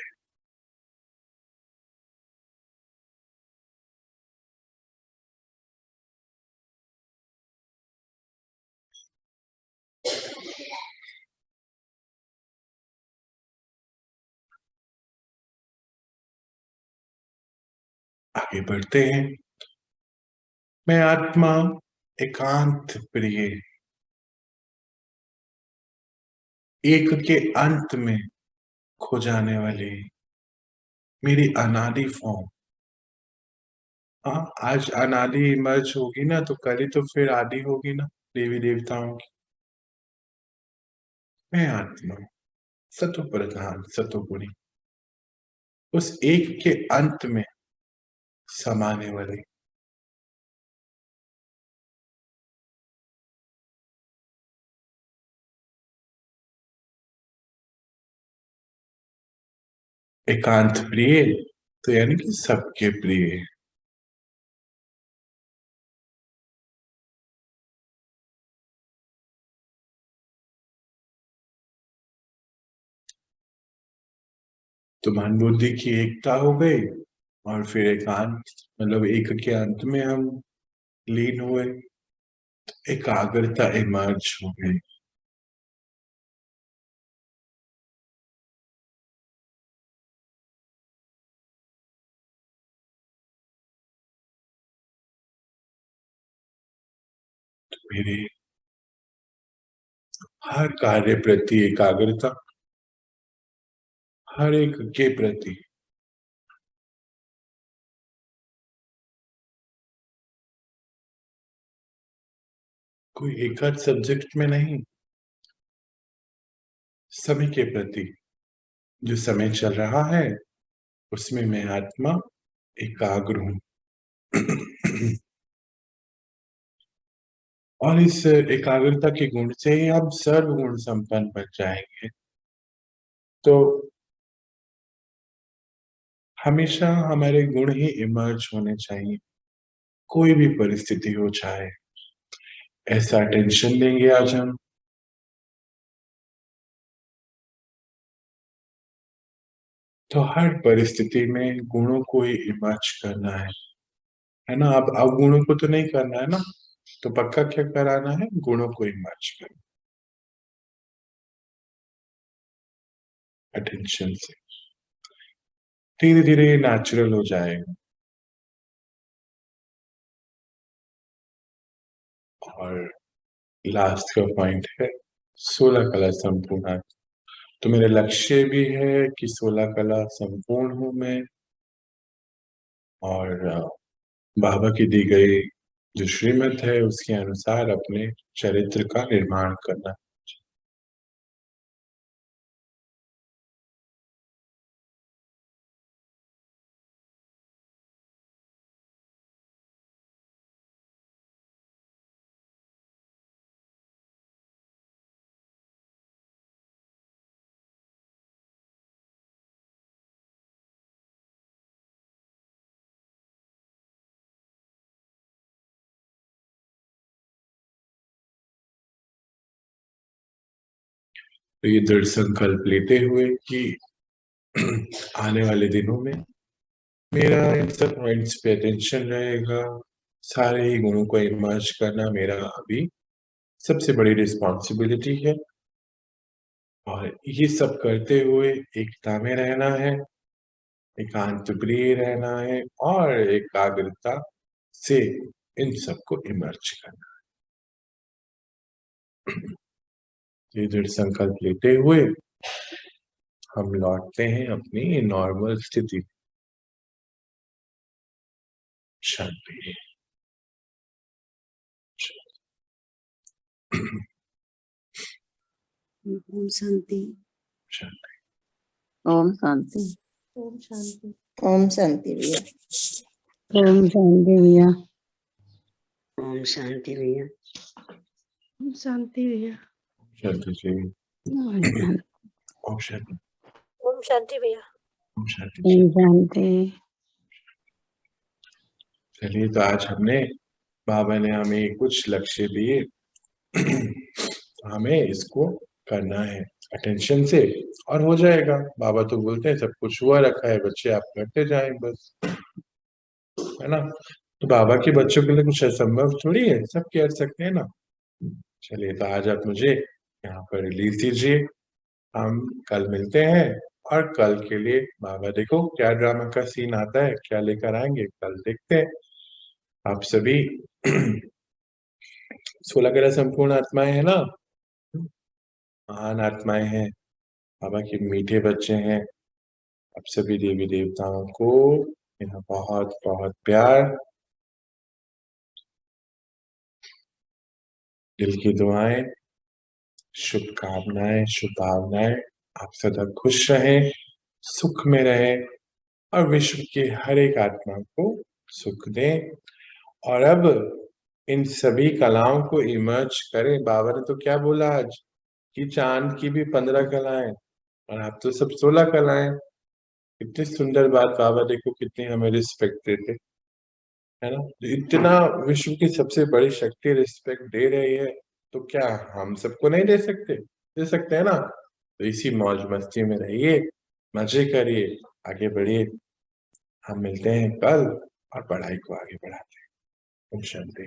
B: आगे बढ़ते हैं। मैं आत्मा एकांत प्रिय, एक के अंत में खो जाने वाली मेरी अनादि फॉर्म। हाँ, आज अनादि इमर्ज होगी ना, तो कल ही तो फिर आदि होगी ना देवी देवताओं की। मैं आत्मा सतो प्रधान सतो गुणी, उस एक के अंत में समाने वाली एकांत प्रिय, तो यानी कि सबके प्रिय। तो मन बुद्धि की एकता हो गई, और फिर एकांत मतलब एक के अंत में हम लीन हुए, एकाग्रता इमर्ज हो गई। तो मेरे हर कार्य प्रति एकाग्रता, हर एक के प्रति कोई एक आध सब्जेक्ट में नहीं, सभी के प्रति जो समय चल रहा है उसमें मैं आत्मा एकाग्र हूं। और इस एकाग्रता के गुण से ही हम सर्व गुण संपन्न बन जाएंगे। तो हमेशा हमारे गुण ही इमर्ज होने चाहिए, कोई भी परिस्थिति हो जाए। ऐसा टेंशन लेंगे आज हम, तो हर परिस्थिति में गुणों को ही इमर्ज करना है ना। अब अवगुणों को तो नहीं करना है ना, तो पक्का क्या कराना है, गुणों को इमर्ज करना, अटेंशन से धीरे धीरे नेचुरल हो जाएगा। और लास्ट का पॉइंट है 16 कला संपूर्ण। तो मेरा लक्ष्य भी है कि 16 कला संपूर्ण हूं मैं, और बाबा की दी गई जो श्रीमत है उसके अनुसार अपने चरित्र का निर्माण करना। तो ये दृढ़ संकल्प लेते हुए कि आने वाले दिनों में मेरा इन सब पॉइंट्स पे अटेंशन रहेगा, सारे ही गुणों को इमर्ज करना मेरा अभी सबसे बड़ी रिस्पॉन्सिबिलिटी है। और ये सब करते हुए एकता में रहना है, एकांत प्रिय रहना है, और एकाग्रता से इन सबको इमर्ज करना है। ये दृढ़ संकल्प लेते हुए हम लौटते हैं अपनी नॉर्मल स्थिति। शांति।
D: ओम शांति।
B: शांति।
D: ओम शांति।
E: ओम शांति।
D: ओम शांति भैया।
F: ओम शांति भैया।
D: ओम शांति भैया।
E: ओम शांति भैया।
B: शांति जी।
F: ओम शांति।
B: ओम शांति।
E: ओम शांति भैया।
B: ओम शांति जी।
F: ओम शांति।
B: चलिए, तो आज हमने, बाबा ने हमें कुछ लक्ष्य दिए, हमें इसको करना है अटेंशन से और हो जाएगा। बाबा तो बोलते हैं सब कुछ हुआ रखा है, बच्चे आप करते जाएं बस, है ना। तो बाबा के बच्चों के लिए कुछ असंभव थोड़ी है, सब कर सकते हैं ना। चलिए, तो आज आप मुझे यहाँ पर रिलीज दीजिए, हम कल मिलते हैं। और कल के लिए बाबा देखो क्या ड्रामा का सीन आता है, क्या लेकर आएंगे, कल देखते हैं। आप सभी 16 कला संपूर्ण आत्माएं है ना, महान आत्माएं हैं, बाबा के मीठे बच्चे हैं। आप सभी देवी देवताओं को मेरा बहुत बहुत प्यार, दिल की दुआएं, शुभकामनाएं, शुभ भावनाएं। आप सदा खुश रहें, सुख में रहें और विश्व के हर एक आत्मा को सुख दें। और अब इन सभी कलाओं को इमर्ज करें। बाबा ने तो क्या बोला आज कि चांद की भी 15 कलाएं और आप तो सब 16 कलाएं। कितनी सुंदर बात। बाबा देखो कितनी हमें रिस्पेक्ट देते, है ना। इतना विश्व की सबसे बड़ी शक्ति रिस्पेक्ट दे रही है, तो क्या हम सबको नहीं दे सकते? दे सकते हैं ना। तो इसी मौज मस्ती में रहिए, मजे करिए, आगे बढ़िए। हम मिलते हैं कल और पढ़ाई को आगे बढ़ाते हैं। ओम शांति।